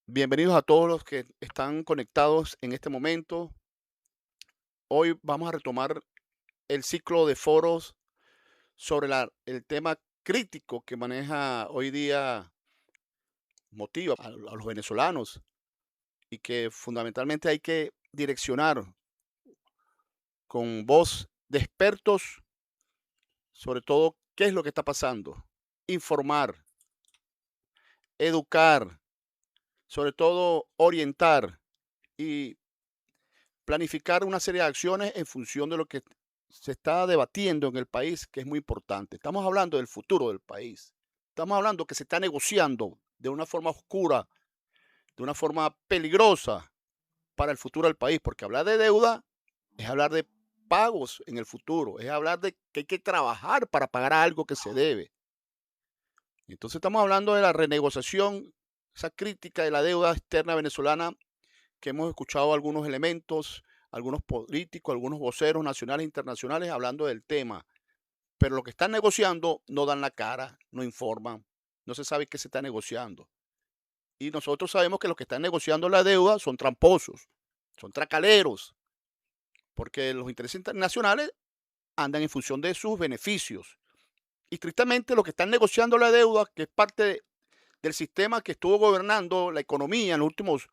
Bienvenidos a todos los que están conectados en este momento. Hoy vamos a retomar el ciclo de foros sobre el tema crítico que maneja hoy día, motiva a los venezolanos y que fundamentalmente hay que direccionar con voz de expertos sobre todo qué es lo que está pasando, informar, educar, sobre todo orientar y planificar una serie de acciones en función de lo que se está debatiendo en el país, que es muy importante. Estamos hablando del futuro del país. Estamos hablando que se está negociando de una forma oscura, de una forma peligrosa para el futuro del país, porque hablar de deuda es hablar de pagos en el futuro, es hablar de que hay que trabajar para pagar algo que se debe. Entonces estamos hablando de la renegociación, esa crítica de la deuda externa venezolana que hemos escuchado algunos elementos, algunos políticos, algunos voceros nacionales e internacionales hablando del tema, pero lo que están negociando no dan la cara, no informan, no se sabe qué se está negociando. Y nosotros sabemos que los que están negociando la deuda son tramposos, son tracaleros, porque los intereses internacionales andan en función de sus beneficios. Y tristemente los que están negociando la deuda, que es del sistema que estuvo gobernando la economía en los últimos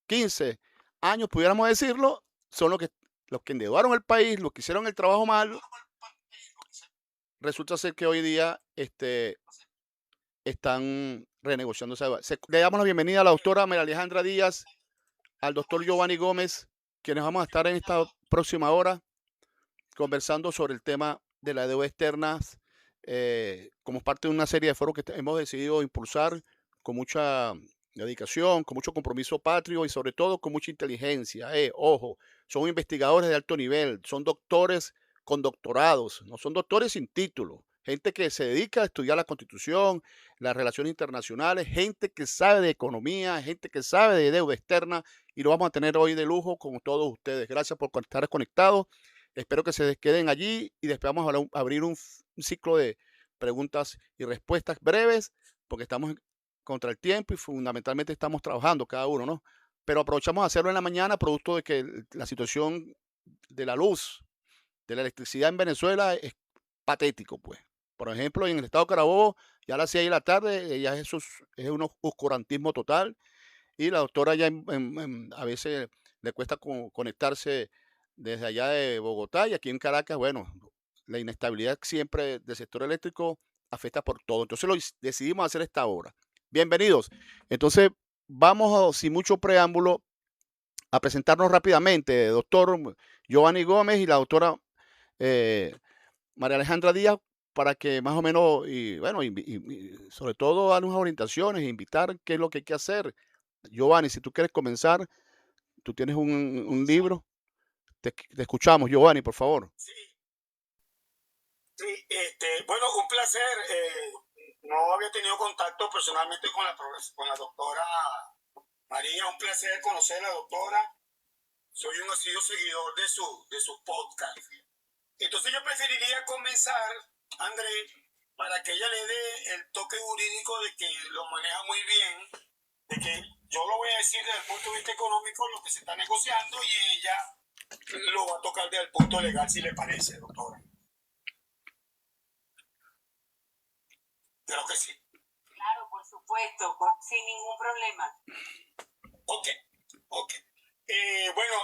15 años, pudiéramos decirlo, son los que endeudaron el país, los que hicieron el trabajo mal. Resulta ser que hoy día están renegociando esa deuda. Le damos la bienvenida a la doctora María Alejandra Díaz, al doctor Giovanni Gómez, quienes vamos a estar en esta próxima hora conversando sobre el tema de la deuda externa, como parte de una serie de foros que hemos decidido impulsar con mucha dedicación, con mucho compromiso patrio y sobre todo con mucha inteligencia. Ojo, son investigadores de alto nivel, son doctores con doctorados, no son doctores sin título, gente que se dedica a estudiar la constitución, las relaciones internacionales, gente que sabe de economía, gente que sabe de deuda externa y lo vamos a tener hoy de lujo con todos ustedes. Gracias por estar conectados. Espero que se queden allí y después vamos a abrir un ciclo de preguntas y respuestas breves, porque estamos contra el tiempo y fundamentalmente estamos trabajando cada uno, ¿no? Pero aprovechamos a hacerlo en la mañana, producto de que la situación de la luz, de la electricidad en Venezuela es patético, pues. Por ejemplo, en el estado de Carabobo, ya a las 6 de la tarde, ya eso es un oscurantismo total y la doctora ya a veces le cuesta conectarse desde allá de Bogotá y aquí en Caracas, bueno, la inestabilidad siempre del sector eléctrico afecta por todo. Entonces decidimos hacer esta obra. Bienvenidos. Entonces, vamos sin mucho preámbulo a presentarnos rápidamente, doctor Giovanni Gómez y la doctora eh, María Alejandra Díaz, para que más o menos, y bueno, y sobre todo dar unas orientaciones, invitar qué es lo que hay que hacer. Giovanni, si tú quieres comenzar, tú tienes un libro, te escuchamos, Giovanni, por favor. Sí, sí, bueno, un placer. No había tenido contacto personalmente con con la doctora María. Un placer conocer a la doctora. Soy un asiduo seguidor de su podcast. Entonces yo preferiría comenzar, André, para que ella le dé el toque jurídico de que lo maneja muy bien, de que yo lo voy a decir desde el punto de vista económico lo que se está negociando y ella lo va a tocar desde el punto legal, si le parece, doctora. Creo que sí. Claro, por supuesto, sin ningún problema. Ok, ok. Bueno,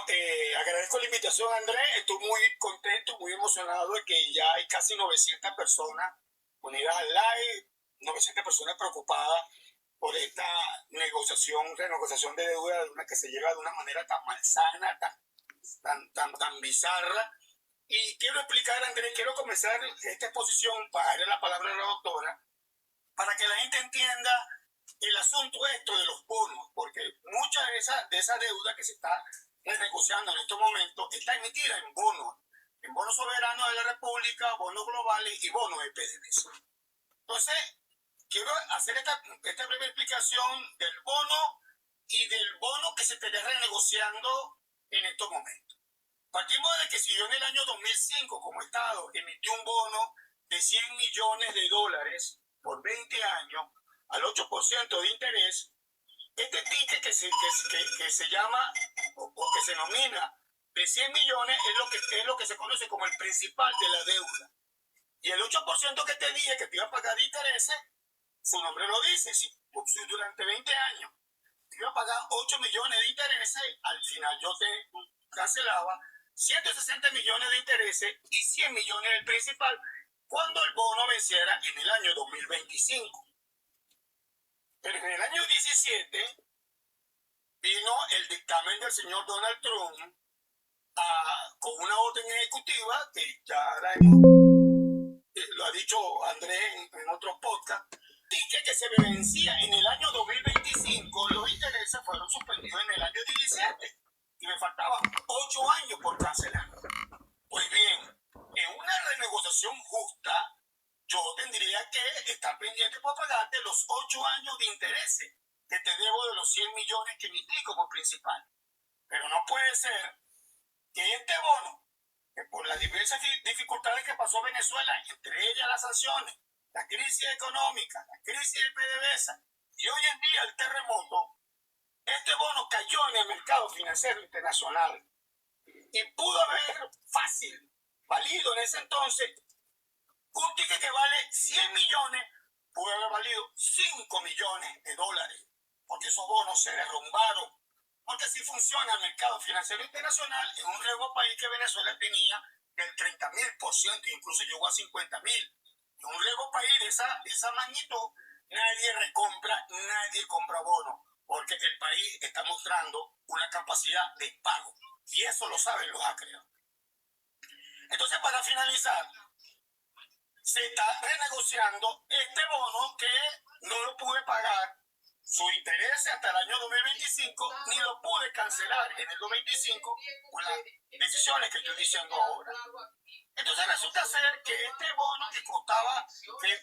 agradezco la invitación, Andrés. Estoy muy contento, muy emocionado de que ya hay casi 900 personas unidas al live, 900 personas preocupadas por esta renegociación de deuda de una que se llega de una manera tan malsana, tan bizarra. Y quiero explicar, Andrés, quiero comenzar esta exposición para darle la palabra a la doctora, para que la gente entienda el asunto esto de los bonos, porque mucha de esa deuda que se está renegociando en estos momentos está emitida en bonos soberanos de la República, bonos globales y bonos de PDVSA. Entonces, quiero hacer esta breve explicación del bono y del bono que se estaría renegociando en estos momentos. Partimos de que si yo en el año 2005 como Estado emití un bono de $100 millones por 20 años al 8% de interés, este ticket que que se llama o que se nomina de 100 millones es lo que se conoce como el principal de la deuda. Y el 8% que te dije que te iba a pagar de intereses, su nombre lo dice, si durante 20 años te iba a pagar 8 millones de intereses, al final yo te cancelaba 160 millones de intereses y 100 millones del principal cuando el bono venciera en el año 2025. Pero en el año 17 vino el dictamen del señor Donald Trump con una orden ejecutiva que ya lo ha dicho Andrés en otros podcasts, y que se vencía en el año 2025. Los intereses fueron suspendidos en el año 17 y me faltaban 8 años por cancelar. Pues bien, en una renegociación justa, yo tendría que estar pendiente por pagarte los 8 años de intereses que te debo de los 100 millones que emití como principal. Pero no puede ser que este bono, que por las diversas dificultades que pasó Venezuela, entre ellas las sanciones, la crisis económica, la crisis de PDVSA y hoy en día el terremoto, este bono cayó en el mercado financiero internacional y pudo haber fácil valido en ese entonces un ticket que vale 100 millones, pudo haber valido 5 millones de dólares, porque esos bonos se derrumbaron. Porque así funciona el mercado financiero internacional en un riesgo país que Venezuela tenía del 30.000%, incluso llegó a 50.000. En un riesgo país de esa magnitud, nadie compra bonos, porque el país está mostrando una capacidad de pago. Y eso lo saben los acreedores. Entonces, para finalizar, se está renegociando este bono que no lo pude pagar su interés hasta el año 2025, ni lo pude cancelar en el 2025 por las decisiones que estoy diciendo ahora. Entonces resulta ser que este bono que costaba,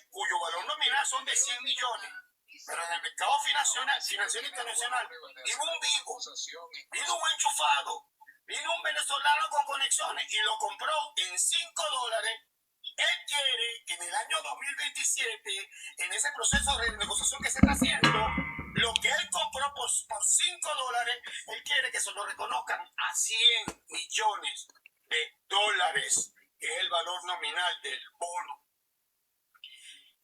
cuyo valor nominal son de 100 millones, pero en el mercado financiero internacional vino un vivo, vino un enchufado, vino un venezolano con conexiones y lo compró en $5. Él quiere que en el año 2027, en ese proceso de negociación que se está haciendo, lo que él compró por $5, él quiere que se lo reconozcan a 100 millones de dólares, que es el valor nominal del bono.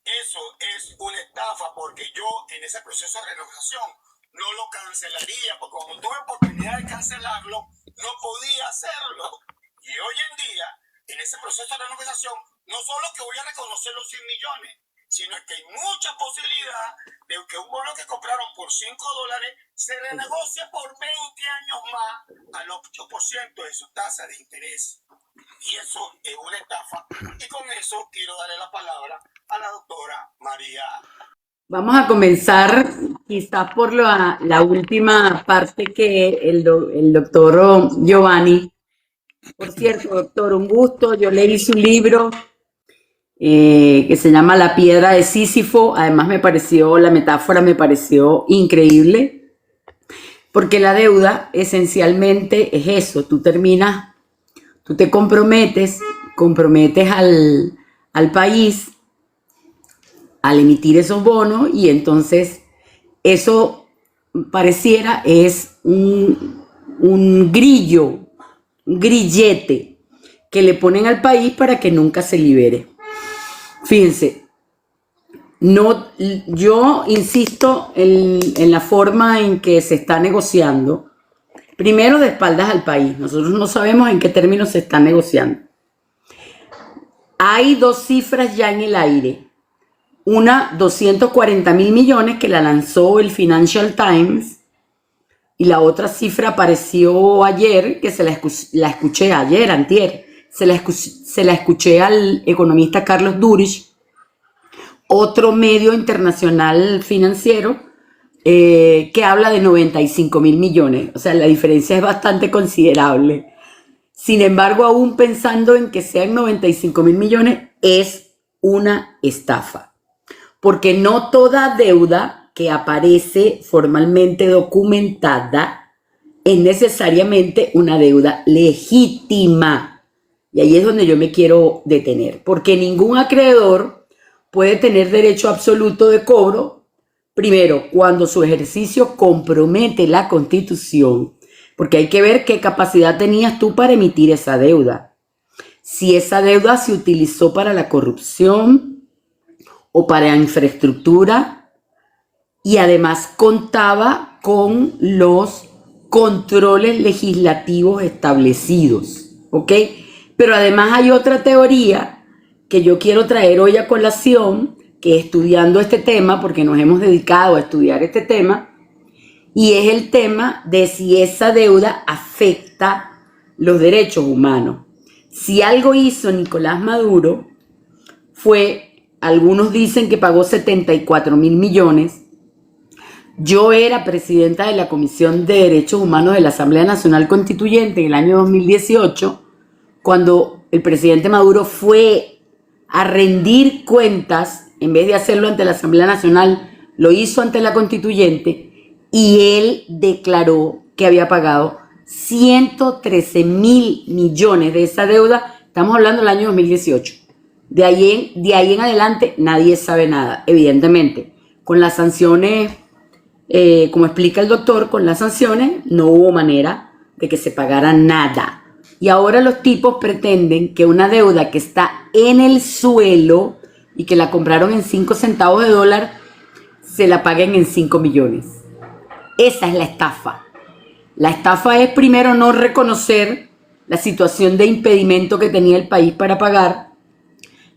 Eso es una estafa, porque yo en ese proceso de renegociación no lo cancelaría, porque como tuve oportunidad de cancelarlo, no podía hacerlo. Y hoy en día, en ese proceso de renegociación, no solo que voy a reconocer los 100 millones, sino que hay mucha posibilidad de que un bono que compraron por $5 se renegocie por 20 años más al 8% de su tasa de interés. Y eso es una estafa. Y con eso quiero darle la palabra a la doctora María. Vamos a comenzar quizás por la última parte que el doctor Giovanni. Por cierto, doctor, un gusto. Yo leí su libro que se llama La piedra de Sísifo. Además la metáfora me pareció increíble, porque la deuda esencialmente es eso. Tú te comprometes al país al emitir esos bonos, y entonces eso pareciera es un grillete que le ponen al país para que nunca se libere. Fíjense, yo insisto en la forma en que se está negociando, primero de espaldas al país. Nosotros no sabemos en qué términos se está negociando. Hay dos cifras ya en el aire. Una, 240.000 millones, que la lanzó el Financial Times, y la otra cifra apareció ayer, que la escuché ayer, antier, se la escuché al economista Carlos Durich, otro medio internacional financiero, que habla de 95.000 millones. O sea, la diferencia es bastante considerable. Sin embargo, aún pensando en que sean 95.000 millones, es una estafa. Porque no toda deuda que aparece formalmente documentada es necesariamente una deuda legítima. Y ahí es donde yo me quiero detener. Porque ningún acreedor puede tener derecho absoluto de cobro Primero, cuando su ejercicio compromete la Constitución, porque hay que ver qué capacidad tenías tú para emitir esa deuda. Si esa deuda se utilizó para la corrupción o para infraestructura y además contaba con los controles legislativos establecidos, ¿ok? Pero además hay otra teoría que yo quiero traer hoy a colación, que estudiando este tema, porque nos hemos dedicado a estudiar este tema, y es el tema de si esa deuda afecta los derechos humanos. Si algo hizo Nicolás Maduro fue, algunos dicen que pagó 74.000 millones. Yo era presidenta de la Comisión de Derechos Humanos de la Asamblea Nacional Constituyente en el año 2018, cuando el presidente Maduro fue a rendir cuentas. En vez de hacerlo ante la Asamblea Nacional, lo hizo ante la Constituyente, y él declaró que había pagado 113.000 millones de esa deuda. Estamos hablando del año 2018. De ahí en adelante nadie sabe nada. Evidentemente, con las sanciones, como explica el doctor, con las sanciones no hubo manera de que se pagara nada. Y ahora los tipos pretenden que una deuda que está en el suelo y que la compraron en 5 centavos de dólar, se la paguen en 5 millones. Esa es la estafa. La estafa es primero no reconocer la situación de impedimento que tenía el país para pagar.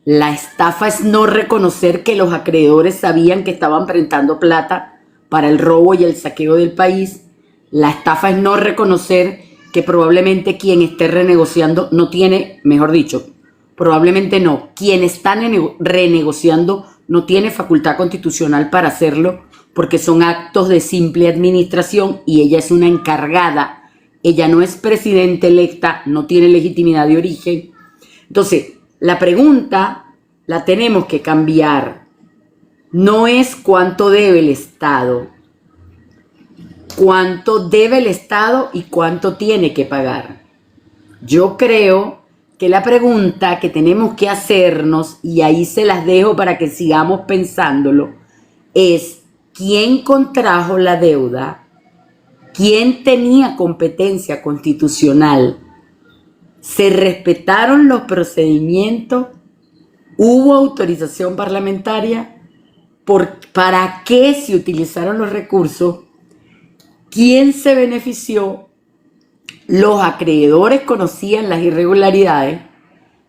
La estafa es no reconocer que los acreedores sabían que estaban prestando plata para el robo y el saqueo del país. La estafa es no reconocer que probablemente quien esté renegociando no tiene, mejor dicho, probablemente no, quien está renegociando no tiene facultad constitucional para hacerlo, porque son actos de simple administración y ella es una encargada. Ella no es presidenta electa, no tiene legitimidad de origen. Entonces, la pregunta la tenemos que cambiar. No es cuánto debe el Estado, cuánto debe el Estado y cuánto tiene que pagar. Yo creo que la pregunta que tenemos que hacernos, y ahí se las dejo para que sigamos pensándolo, es ¿quién contrajo la deuda? ¿Quién tenía competencia constitucional? ¿Se respetaron los procedimientos? ¿Hubo autorización parlamentaria? ¿Para qué se utilizaron los recursos? ¿Quién se benefició? Los acreedores conocían las irregularidades.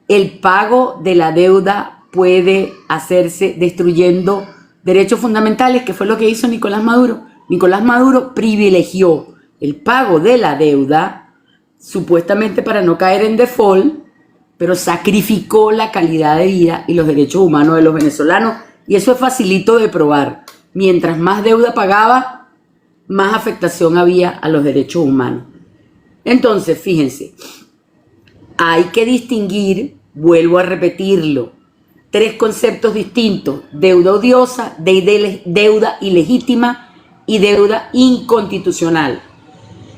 El pago de la deuda puede hacerse destruyendo derechos fundamentales, que fue lo que hizo Nicolás Maduro. Nicolás Maduro privilegió el pago de la deuda, supuestamente para no caer en default, pero sacrificó la calidad de vida y los derechos humanos de los venezolanos. Y eso es facilito de probar. Mientras más deuda pagaba, más afectación había a los derechos humanos. Entonces, fíjense, hay que distinguir, vuelvo a repetirlo, 3 conceptos distintos: deuda odiosa, deuda ilegítima y deuda inconstitucional.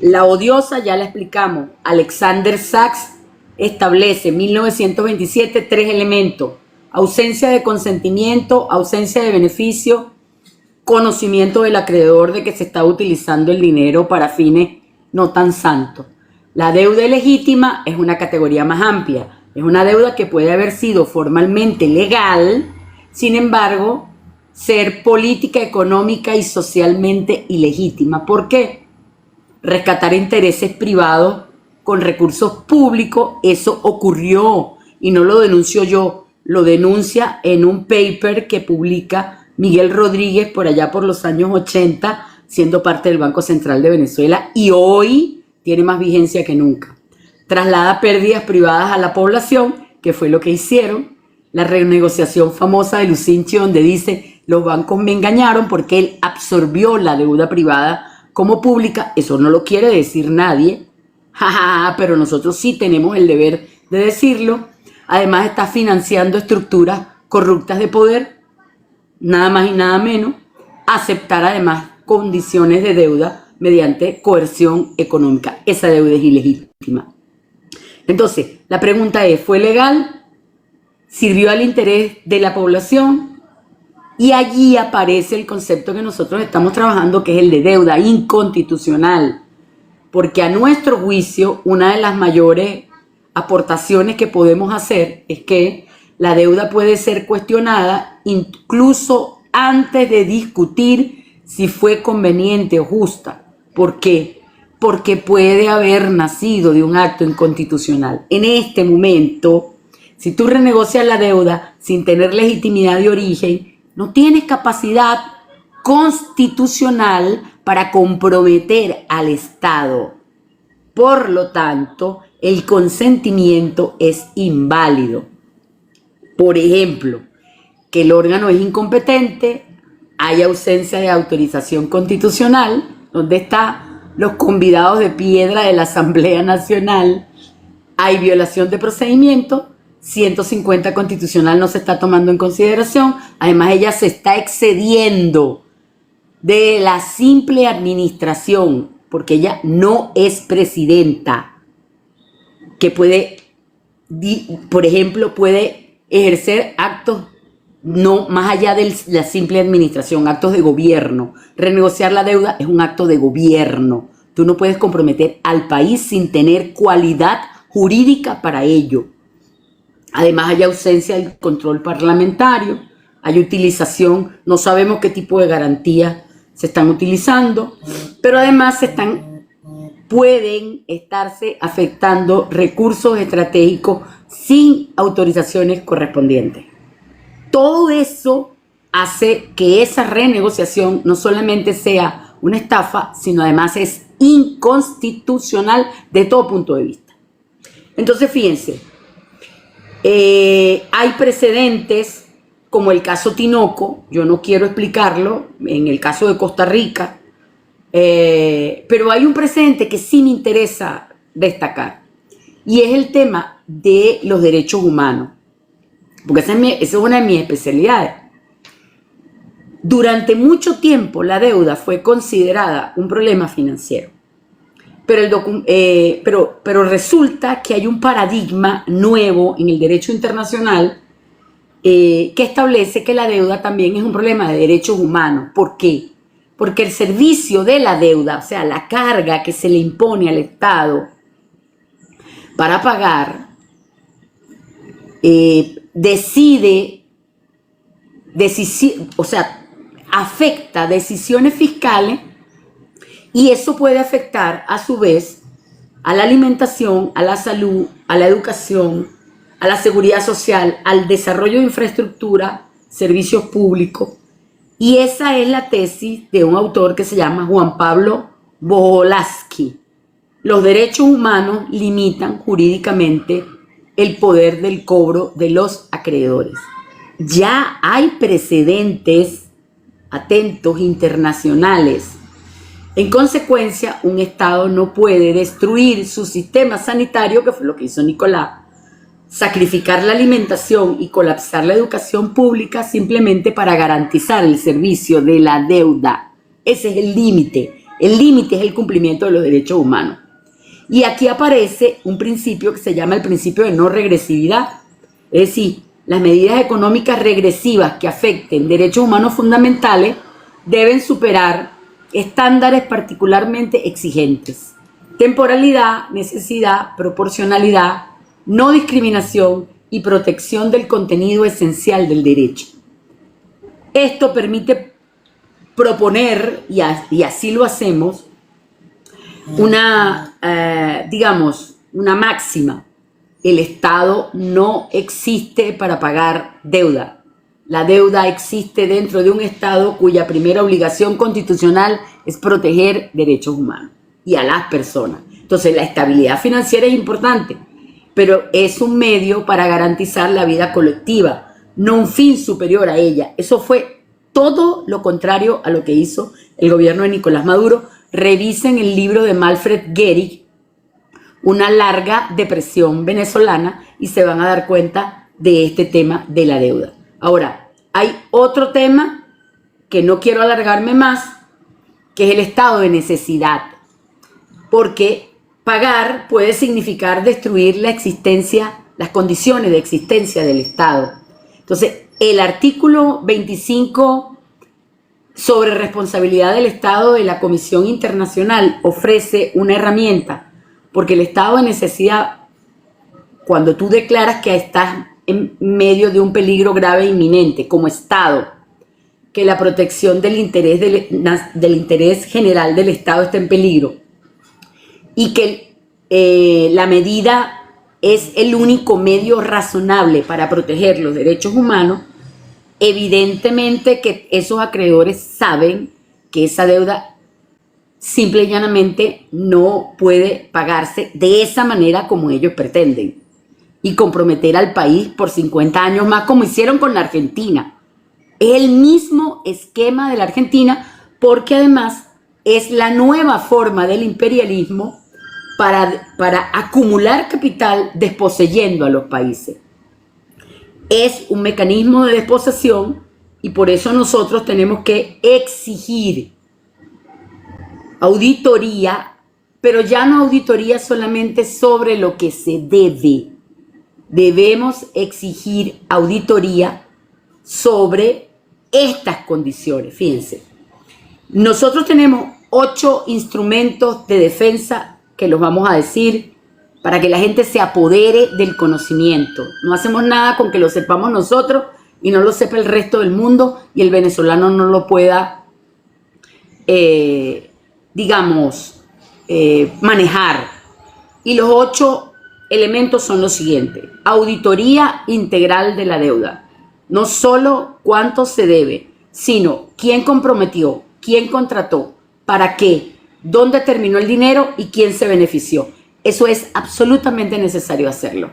La odiosa ya la explicamos. Alexander Sachs establece en 1927 3 elementos: ausencia de consentimiento, ausencia de beneficio, conocimiento del acreedor de que se está utilizando el dinero para fines no tan santos. La deuda ilegítima es una categoría más amplia. Es una deuda que puede haber sido formalmente legal, sin embargo, ser política, económica y socialmente ilegítima. ¿Por qué? Rescatar intereses privados con recursos públicos. Eso ocurrió y no lo denuncio yo, lo denuncia en un paper que publica Miguel Rodríguez por allá por los años 80, siendo parte del Banco Central de Venezuela, y hoy tiene más vigencia que nunca. Traslada pérdidas privadas a la población, que fue lo que hicieron. La renegociación famosa de Lucinchi, donde dice: los bancos me engañaron porque él absorbió la deuda privada como pública. Eso no lo quiere decir nadie, pero nosotros sí tenemos el deber de decirlo. Además, está financiando estructuras corruptas de poder, nada más y nada menos. Aceptar además condiciones de deuda mediante coerción económica. Esa deuda es ilegítima. Entonces, la pregunta es: ¿fue legal? ¿Sirvió al interés de la población? Y allí aparece el concepto que nosotros estamos trabajando, que es el de deuda inconstitucional. Porque a nuestro juicio, una de las mayores aportaciones que podemos hacer es que la deuda puede ser cuestionada incluso antes de discutir si fue conveniente o justa. ¿Por qué? Porque puede haber nacido de un acto inconstitucional. En este momento, si tú renegocias la deuda sin tener legitimidad de origen, no tienes capacidad constitucional para comprometer al Estado. Por lo tanto, el consentimiento es inválido. Por ejemplo, que el órgano es incompetente, hay ausencia de autorización constitucional, donde están los convidados de piedra de la Asamblea Nacional, hay violación de procedimiento, 150 constitucional no se está tomando en consideración, además ella se está excediendo de la simple administración, porque ella no es presidenta, que puede, por ejemplo, puede ejercer actos no más allá de la simple administración, actos de gobierno. Renegociar la deuda es un acto de gobierno. Tú no puedes comprometer al país sin tener cualidad jurídica para ello. Además hay ausencia del control parlamentario, hay utilización, no sabemos qué tipo de garantías se están utilizando, pero además pueden estarse afectando recursos estratégicos sin autorizaciones correspondientes. Todo eso hace que esa renegociación no solamente sea una estafa, sino además es inconstitucional de todo punto de vista. Entonces, fíjense, hay precedentes como el caso Tinoco, yo no quiero explicarlo, en el caso de Costa Rica, pero hay un precedente que sí me interesa destacar, y es el tema de los derechos humanos, porque esa es una de mis especialidades. Durante mucho tiempo la deuda fue considerada un problema financiero, pero resulta que hay un paradigma nuevo en el derecho internacional que establece que la deuda también es un problema de derechos humanos. ¿Por qué? Porque el servicio de la deuda, o sea, la carga que se le impone al Estado para pagar, afecta decisiones fiscales, y eso puede afectar a su vez a la alimentación, a la salud, a la educación, a la seguridad social, al desarrollo de infraestructura, servicios públicos. Y esa es la tesis de un autor que se llama Juan Pablo Boholasky. Los derechos humanos limitan jurídicamente el poder del cobro de los acreedores. Ya hay precedentes, atentos, internacionales. En consecuencia, un Estado no puede destruir su sistema sanitario, que fue lo que hizo Nicolás, sacrificar la alimentación y colapsar la educación pública simplemente para garantizar el servicio de la deuda. Ese es el límite. El límite es el cumplimiento de los derechos humanos. Y aquí aparece un principio que se llama el principio de no regresividad. Es decir, las medidas económicas regresivas que afecten derechos humanos fundamentales deben superar estándares particularmente exigentes: temporalidad, necesidad, proporcionalidad, no discriminación y protección del contenido esencial del derecho. Esto permite proponer, y así lo hacemos, una máxima: el Estado no existe para pagar deuda. La deuda existe dentro de un Estado cuya primera obligación constitucional es proteger derechos humanos y a las personas. Entonces, la estabilidad financiera es importante, pero es un medio para garantizar la vida colectiva, no un fin superior a ella. Eso fue todo lo contrario a lo que hizo el gobierno de Nicolás Maduro. Revisen el libro de Manfred Gehrig, Una larga depresión venezolana, y se van a dar cuenta de este tema de la deuda. Ahora, hay otro tema que no quiero alargarme más, que es el estado de necesidad, porque pagar puede significar destruir la existencia, las condiciones de existencia del Estado. Entonces, el artículo 25 sobre responsabilidad del Estado de la Comisión Internacional ofrece una herramienta, porque el estado de necesidad, cuando tú declaras que estás en medio de un peligro grave e inminente como Estado, que la protección del interés general del Estado está en peligro y que la medida es el único medio razonable para proteger los derechos humanos, evidentemente que esos acreedores saben que esa deuda simple y llanamente no puede pagarse de esa manera como ellos pretenden y comprometer al país por 50 años más, como hicieron con la Argentina. Es el mismo esquema de la Argentina, porque además es la nueva forma del imperialismo para acumular capital desposeyendo a los países. Es un mecanismo de desposesión y por eso nosotros tenemos que exigir auditoría, pero ya no auditoría solamente sobre lo que se debe. Debemos exigir auditoría sobre estas condiciones. Fíjense, nosotros tenemos 8 instrumentos de defensa que los vamos a decir para que la gente se apodere del conocimiento. No hacemos nada con que lo sepamos nosotros y no lo sepa el resto del mundo y el venezolano no lo pueda, manejar. Y los 8 elementos son los siguientes: auditoría integral de la deuda. No solo cuánto se debe, sino quién comprometió, quién contrató, para qué, dónde terminó el dinero y quién se benefició. Eso es absolutamente necesario hacerlo.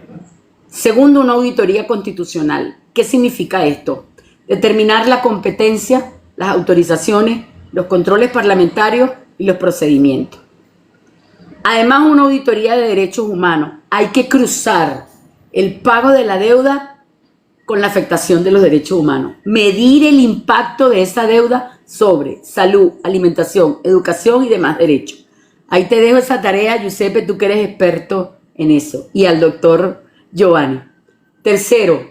Segundo, una auditoría constitucional. ¿Qué significa esto? Determinar la competencia, las autorizaciones, los controles parlamentarios y los procedimientos. Además, una auditoría de derechos humanos. Hay que cruzar el pago de la deuda con la afectación de los derechos humanos. Medir el impacto de esa deuda sobre salud, alimentación, educación y demás derechos. Ahí te dejo esa tarea, Giuseppe, tú que eres experto en eso. Y al doctor Giovanni. Tercero,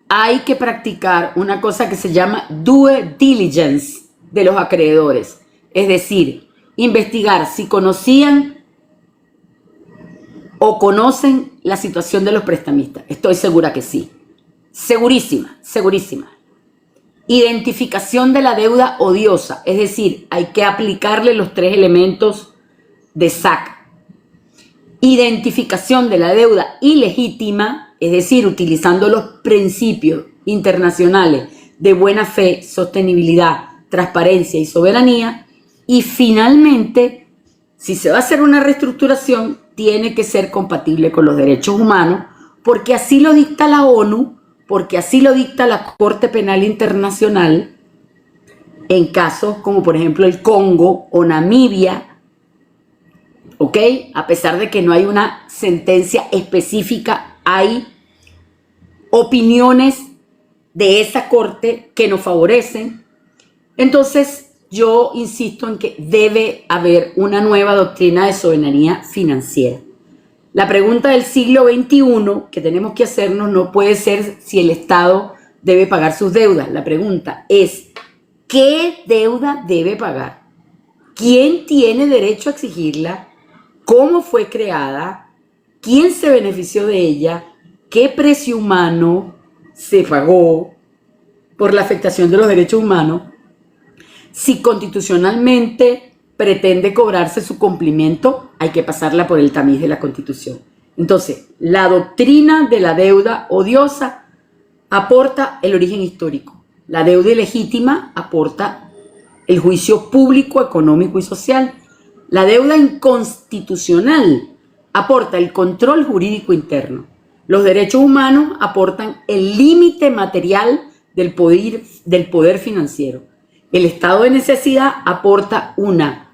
hay que practicar una cosa que se llama due diligence de los acreedores. Es decir, investigar si conocían o conocen la situación de los prestamistas. Estoy segura que sí. Segurísima, segurísima. Identificación de la deuda odiosa, es decir, hay que aplicarle los 3 elementos de SAC. Identificación de la deuda ilegítima, es decir, utilizando los principios internacionales de buena fe, sostenibilidad, transparencia y soberanía. Y finalmente, si se va a hacer una reestructuración, tiene que ser compatible con los derechos humanos, porque así lo dicta la ONU, porque así lo dicta la Corte Penal Internacional en casos como por ejemplo el Congo o Namibia, ¿ok? A pesar de que no hay una sentencia específica, hay opiniones de esa Corte que nos favorecen. Entonces yo insisto en que debe haber una nueva doctrina de soberanía financiera. La pregunta del siglo XXI que tenemos que hacernos no puede ser si el Estado debe pagar sus deudas. La pregunta es, ¿qué deuda debe pagar? ¿Quién tiene derecho a exigirla? ¿Cómo fue creada? ¿Quién se benefició de ella? ¿Qué precio humano se pagó por la afectación de los derechos humanos? Si constitucionalmente pretende cobrarse su cumplimiento, hay que pasarla por el tamiz de la Constitución. Entonces, la doctrina de la deuda odiosa aporta el origen histórico. La deuda ilegítima aporta el juicio público, económico y social. La deuda inconstitucional aporta el control jurídico interno. Los derechos humanos aportan el límite material del poder financiero. El estado de necesidad aporta una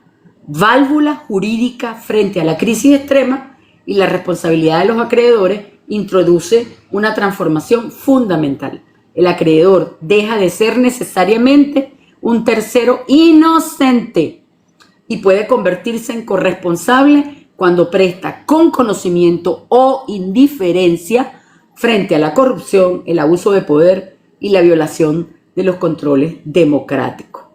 válvula jurídica frente a la crisis extrema y la responsabilidad de los acreedores introduce una transformación fundamental. El acreedor deja de ser necesariamente un tercero inocente y puede convertirse en corresponsable cuando presta con conocimiento o indiferencia frente a la corrupción, el abuso de poder y la violación de los controles democráticos.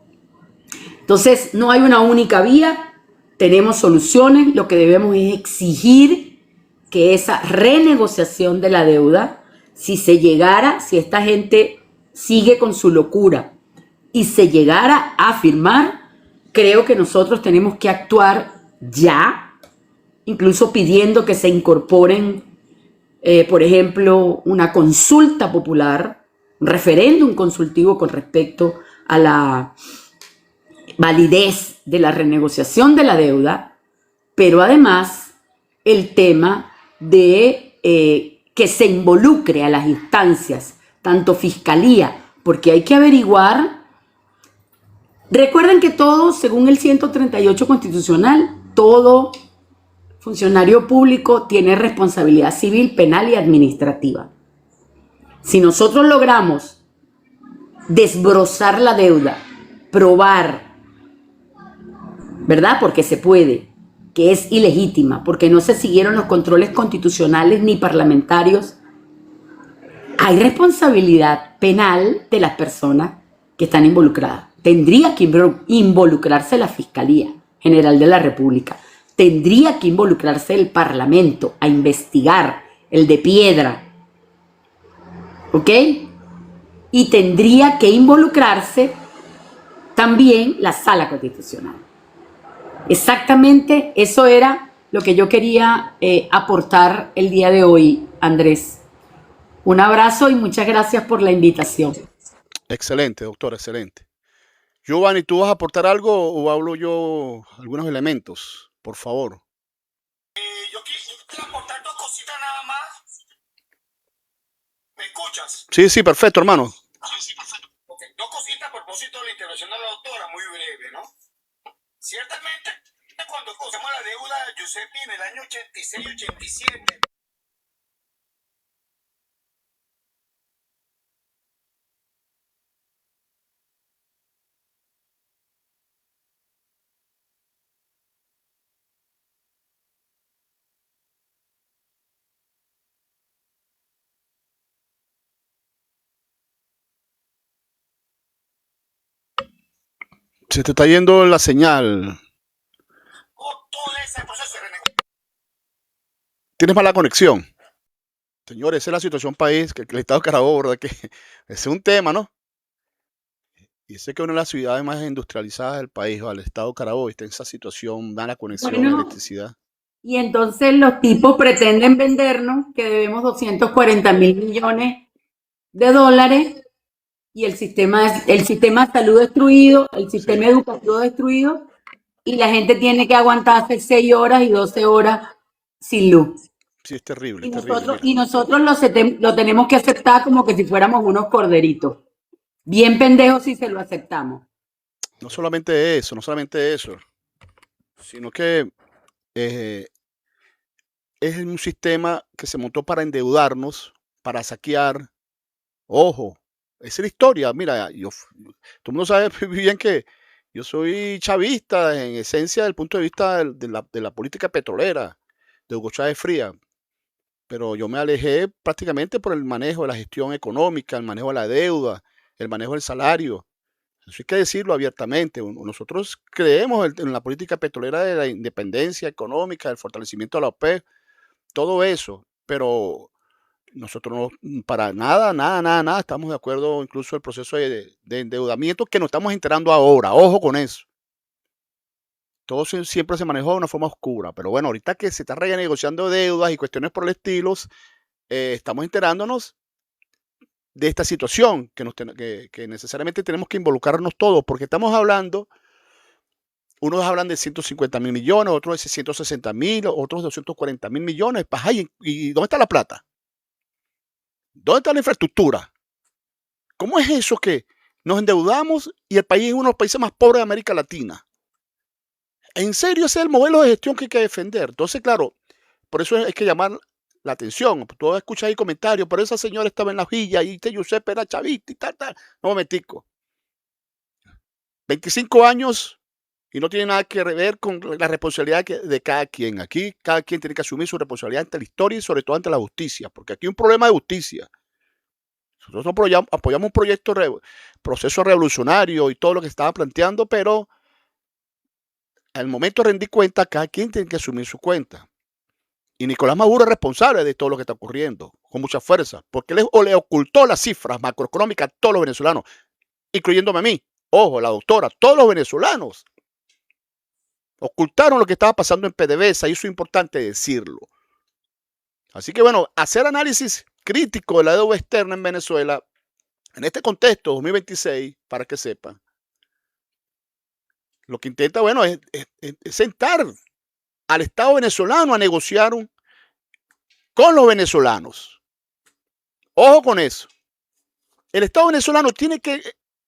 Entonces, no hay una única vía, tenemos soluciones, lo que debemos es exigir que esa renegociación de la deuda, si esta gente sigue con su locura y se llegara a firmar, creo que nosotros tenemos que actuar ya, incluso pidiendo que se incorporen, por ejemplo, una consulta popular, un referéndum consultivo con respecto a la validez de la renegociación de la deuda, pero además el tema de que se involucre a las instancias, tanto fiscalía, porque hay que averiguar. Recuerden que todo, según el 138 constitucional, todo funcionario público tiene responsabilidad civil, penal y administrativa. Si nosotros logramos desbrozar la deuda, probar, ¿verdad? Porque se puede, que es ilegítima, porque no se siguieron los controles constitucionales ni parlamentarios, hay responsabilidad penal de las personas que están involucradas. Tendría que involucrarse la Fiscalía General de la República, tendría que involucrarse el Parlamento a investigar el de piedra, ¿ok? Y tendría que involucrarse también la Sala Constitucional. Exactamente, eso era lo que yo quería aportar el día de hoy, Andrés. Un abrazo y muchas gracias por la invitación. Excelente, doctor, excelente. Giovanni, ¿tú vas a aportar algo o hablo yo algunos elementos? Por favor. Yo quiero aportar dos cositas nada más. ¿Me escuchas? Sí, perfecto, hermano. Sí, perfecto. Okay. Dos cositas a propósito de la intervención de la doctora, muy breve, ¿no? Ciertamente, cuando cogemos la deuda de Giuseppe en el año 86-87, Se te está yendo la señal. todo ese proceso de renegociación. Tienes mala conexión. Señores, esa es la situación país, que el Estado de Carabobo, ¿verdad? Que ese es un tema, ¿no? Y sé que una de las ciudades más industrializadas del país, o el Estado de Carabobo, está en esa situación, mala conexión, Bueno, electricidad. y entonces los tipos pretenden vendernos que debemos 240.000 millones de dólares y el sistema de salud destruido, el sistema educativo destruido, y la gente tiene que aguantarse 6 horas y 12 horas sin luz. Sí, es terrible, Y es terrible. nosotros, y nosotros lo tenemos que aceptar como que si fuéramos unos corderitos. Bien pendejos si se lo aceptamos. No solamente eso, sino que es un sistema que se montó para endeudarnos, para saquear. Ojo, esa es la historia. Mira, todo el mundo sabe bien que yo soy chavista en esencia desde el punto de vista de la política petrolera, de Hugo Chávez Frías. Pero yo me alejé prácticamente por el manejo de la gestión económica, el manejo de la deuda, el manejo del salario. Eso hay que decirlo abiertamente. Nosotros creemos en la política petrolera de la independencia económica, el fortalecimiento de la OPEP, todo eso, pero nosotros no, para nada, estamos de acuerdo, incluso el proceso de endeudamiento que nos estamos enterando ahora, ojo con eso. Todo siempre se manejó de una forma oscura, pero bueno, ahorita que se está renegociando deudas y cuestiones por el estilo, estamos enterándonos de esta situación que necesariamente tenemos que involucrarnos todos, porque estamos hablando, unos hablan de 150.000 millones, otros de 160.000, otros de 240.000 millones. ¿Y dónde está la plata? ¿Dónde está la infraestructura? ¿Cómo es eso que nos endeudamos y el país es uno de los países más pobres de América Latina? En serio, ese es el modelo de gestión que hay que defender. Entonces, claro, por eso hay que llamar la atención. Tú escuchas ahí comentarios, pero esa señora estaba en la villa y Giuseppe era chavista y tal. No, momentico. 25 años y no tiene nada que ver con la responsabilidad de cada quien. Aquí cada quien tiene que asumir su responsabilidad ante la historia y sobre todo ante la justicia, porque aquí hay un problema de justicia. Nosotros apoyamos un proceso revolucionario y todo lo que estaba planteando, pero al momento de rendir cuenta, cada quien tiene que asumir su cuenta. Y Nicolás Maduro es responsable de todo lo que está ocurriendo, con mucha fuerza, porque le ocultó las cifras macroeconómicas a todos los venezolanos, incluyéndome a mí. Ojo, la doctora, todos los venezolanos ocultaron lo que estaba pasando en PDVSA, y eso es importante decirlo. Así que bueno, hacer análisis crítico de la deuda externa en Venezuela, en este contexto 2026, para que sepan, lo que intenta, bueno, es sentar al Estado venezolano a negociar con los venezolanos. Ojo con eso. El Estado venezolano tiene que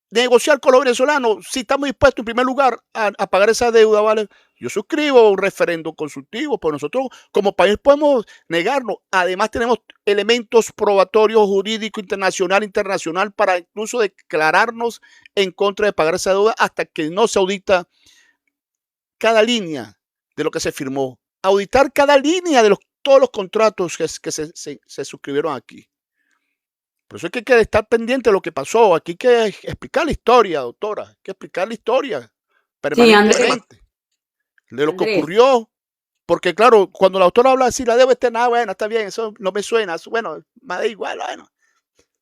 negociar con los venezolanos si estamos dispuestos en primer lugar a pagar esa deuda, ¿vale? Yo suscribo un referéndum consultivo, pero nosotros como país podemos negarnos. Además tenemos elementos probatorios jurídicos internacional para incluso declararnos en contra de pagar esa deuda hasta que no se audita cada línea de lo que se firmó. Auditar cada línea de todos los contratos que se suscribieron aquí. Por eso es que hay que estar pendiente de lo que pasó. Aquí hay que explicar la historia, doctora. Hay que explicar la historia permanentemente de lo que ocurrió. Porque claro, cuando la doctora habla así, la deuda externa, bueno, está bien, eso no me suena. Eso, bueno, me da igual, bueno.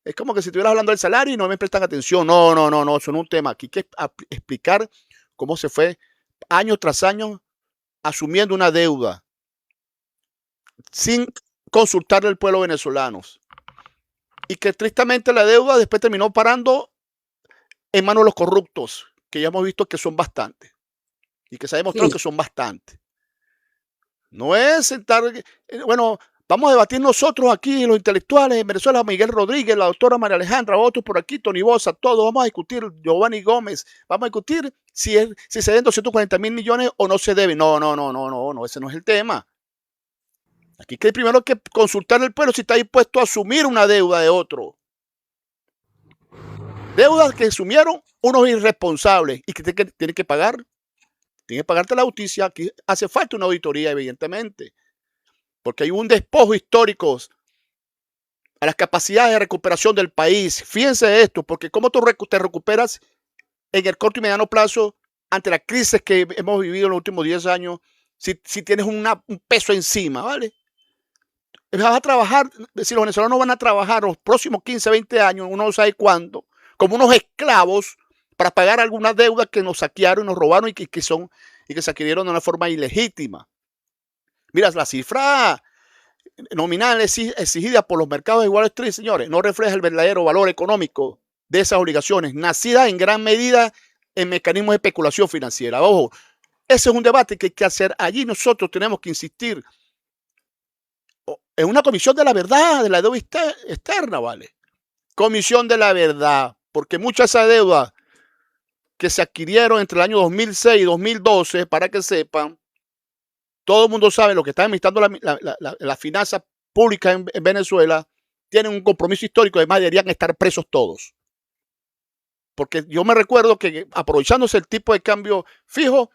Es como que si estuvieras hablando del salario y no me prestan atención. No, eso no es un tema. Aquí hay que explicar cómo se fue año tras año asumiendo una deuda sin consultarle al pueblo venezolano. Y que tristemente la deuda después terminó parando en manos de los corruptos, que ya hemos visto que son bastantes. Y que se ha demostrado que son bastantes. No es sentar, bueno, vamos a debatir nosotros aquí, los intelectuales en Venezuela, Miguel Rodríguez, la doctora María Alejandra, otros por aquí, Tony Bosa, todos, vamos a discutir, Giovanni Gómez, vamos a discutir si se deben 240.000 millones o no se deben. No, ese no es el tema. Aquí hay primero que consultar al pueblo si está dispuesto a asumir una deuda de otro. Deudas que asumieron unos irresponsables y que tienen que pagar. Tiene que pagarte la justicia. Aquí hace falta una auditoría, evidentemente. Porque hay un despojo histórico a las capacidades de recuperación del país. Fíjense esto, porque cómo tú te recuperas en el corto y mediano plazo ante la crisis que hemos vivido en los últimos 10 años si tienes un peso encima, ¿vale? Vas a trabajar, si los venezolanos van a trabajar los próximos 15, 20 años, uno no sabe cuándo, como unos esclavos para pagar algunas deudas que nos saquearon, nos robaron y que se adquirieron de una forma ilegítima. Mira, la cifra nominal exigida por los mercados de Wall Street, señores, no refleja el verdadero valor económico de esas obligaciones, nacidas en gran medida en mecanismos de especulación financiera. Ojo, ese es un debate que hay que hacer allí. Nosotros tenemos que insistir en una comisión de la verdad, de la deuda externa, ¿vale? Comisión de la verdad, porque muchas de esas deudas que se adquirieron entre el año 2006 y 2012, para que sepan, todo el mundo sabe lo que está administrando la finanza pública en Venezuela, tienen un compromiso histórico, además deberían estar presos todos. Porque yo me recuerdo que aprovechándose el tipo de cambio fijo,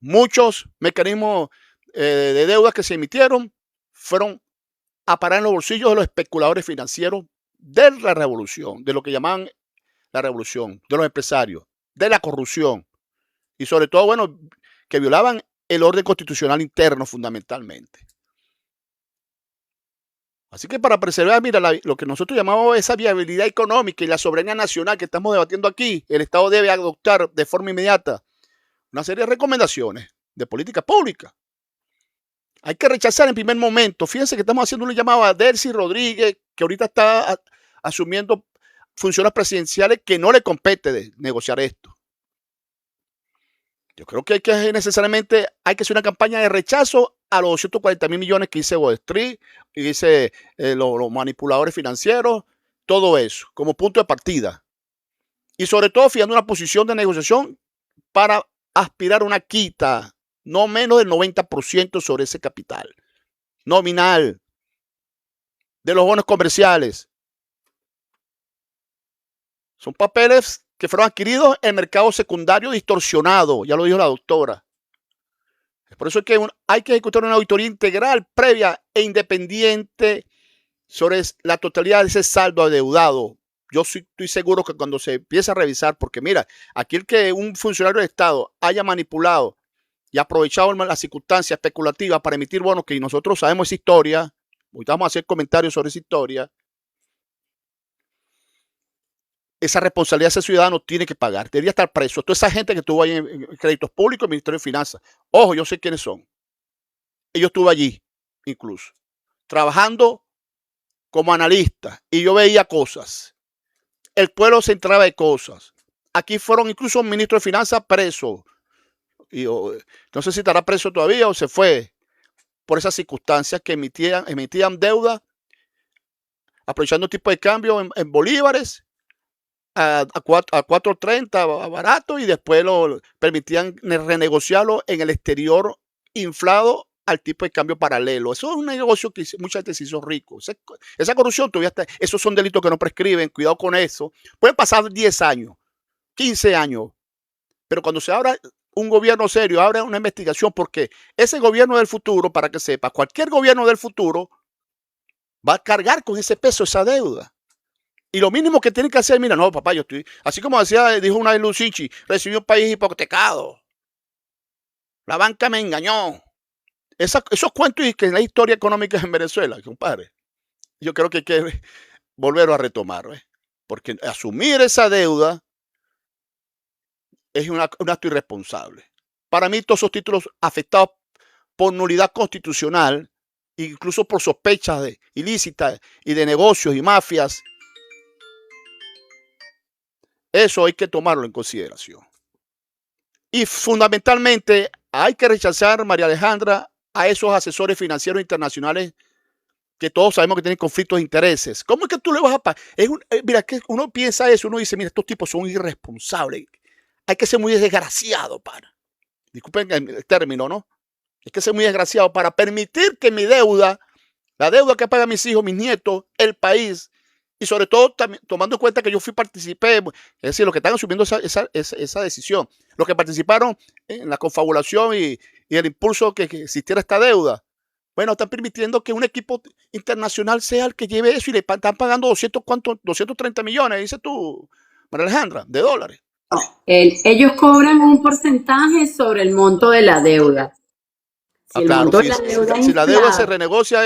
muchos mecanismos de deudas que se emitieron fueron a parar en los bolsillos de los especuladores financieros de la revolución, de lo que llamaban la revolución, de los empresarios, de la corrupción y sobre todo, bueno, que violaban el orden constitucional interno fundamentalmente. Así que para preservar, mira, lo que nosotros llamamos esa viabilidad económica y la soberanía nacional que estamos debatiendo aquí, el Estado debe adoptar de forma inmediata una serie de recomendaciones de política pública. Hay que rechazar en primer momento. Fíjense que estamos haciendo un llamado a Delcy Rodríguez, que ahorita está asumiendo funciones presidenciales que no le compete de negociar esto. Yo creo que necesariamente hay que hacer una campaña de rechazo a los 240.000 millones que dice Wall Street y dice los manipuladores financieros, todo eso, como punto de partida. Y sobre todo fijando una posición de negociación para aspirar a una quita no menos del 90% sobre ese capital nominal de los bonos comerciales. Son papeles que fueron adquiridos en mercado secundario distorsionado, ya lo dijo la doctora. Por eso es que hay que ejecutar una auditoría integral, previa e independiente sobre la totalidad de ese saldo adeudado. Yo estoy seguro que cuando se empieza a revisar, porque mira, aquí el que un funcionario del Estado haya manipulado y aprovechado las circunstancias especulativas para emitir bonos, que nosotros sabemos esa historia, hoy vamos a hacer comentarios sobre esa historia, esa responsabilidad de ese ciudadano tiene que pagar, debería estar preso. Toda esa gente que estuvo ahí en créditos públicos, el Ministerio de Finanzas, ojo, yo sé quiénes son. Yo estuve allí, incluso, trabajando como analista, y yo veía cosas. El pueblo se enteraba de cosas. Aquí fueron incluso un ministro de Finanzas preso. Y no sé si estará preso todavía o se fue por esas circunstancias que emitían deuda, aprovechando tipo de cambio en bolívares a 4.30 barato, y después lo permitían renegociarlo en el exterior inflado al tipo de cambio paralelo. Eso es un negocio que mucha gente se hizo rico. Esa corrupción todavía está. Esos son delitos que no prescriben. Cuidado con eso. Pueden pasar 10 años, 15 años. Pero cuando se abra un gobierno serio, abre una investigación, porque ese gobierno del futuro, para que sepa, cualquier gobierno del futuro va a cargar con ese peso, esa deuda. Y lo mínimo que tienen que hacer, mira, no, papá, yo estoy, así como dijo una vez Lucinchi, recibí un país hipotecado. La banca me engañó. Esos cuentos y que en la historia económica en Venezuela, compadre, yo creo que hay que volverlo a retomar, ¿ves? Porque asumir esa deuda es un acto irresponsable. Para mí, todos esos títulos afectados por nulidad constitucional, incluso por sospechas ilícitas y de negocios y mafias, eso hay que tomarlo en consideración. Y fundamentalmente hay que rechazar, María Alejandra, a esos asesores financieros internacionales que todos sabemos que tienen conflictos de intereses. ¿Cómo es que tú le vas a pagar? Mira, que uno piensa eso, uno dice, mira, estos tipos son irresponsables. Hay que ser muy desgraciado para, disculpen el término, ¿no? Hay que ser muy desgraciado para permitir que mi deuda, la deuda que pagan mis hijos, mis nietos, el país, y sobre todo también, tomando en cuenta que yo participé, es decir, los que están asumiendo esa decisión, los que participaron en la confabulación y el impulso que existiera esta deuda, bueno, están permitiendo que un equipo internacional sea el que lleve eso, y le están pagando 230 millones, dices tú, María Alejandra, de dólares. Ellos cobran un porcentaje sobre el monto de la deuda. Si el Claro, monto de la deuda si la deuda se inflada renegocia,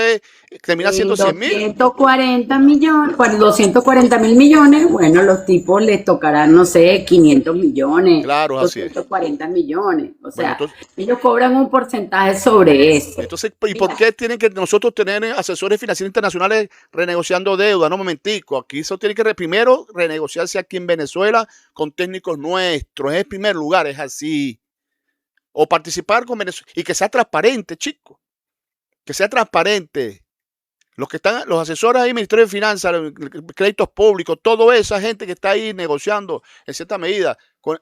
termina siendo 100.000. 240 millones, 240.000 millones, bueno, los tipos les tocarán, no sé, 500 millones, Claro, así es. 240 millones. O Bueno, sea, entonces, ellos cobran un porcentaje sobre eso. ¿y por qué tienen que nosotros tener asesores financieros internacionales renegociando deuda? No, un momentico. Aquí eso tiene que primero renegociarse aquí en Venezuela con técnicos nuestros. Es el primer lugar, es así. O participar con Venezuela y que sea transparente, chicos. Que sea transparente. Los asesores ahí, Ministerio de Finanzas, créditos públicos, toda esa gente que está ahí negociando en cierta medida,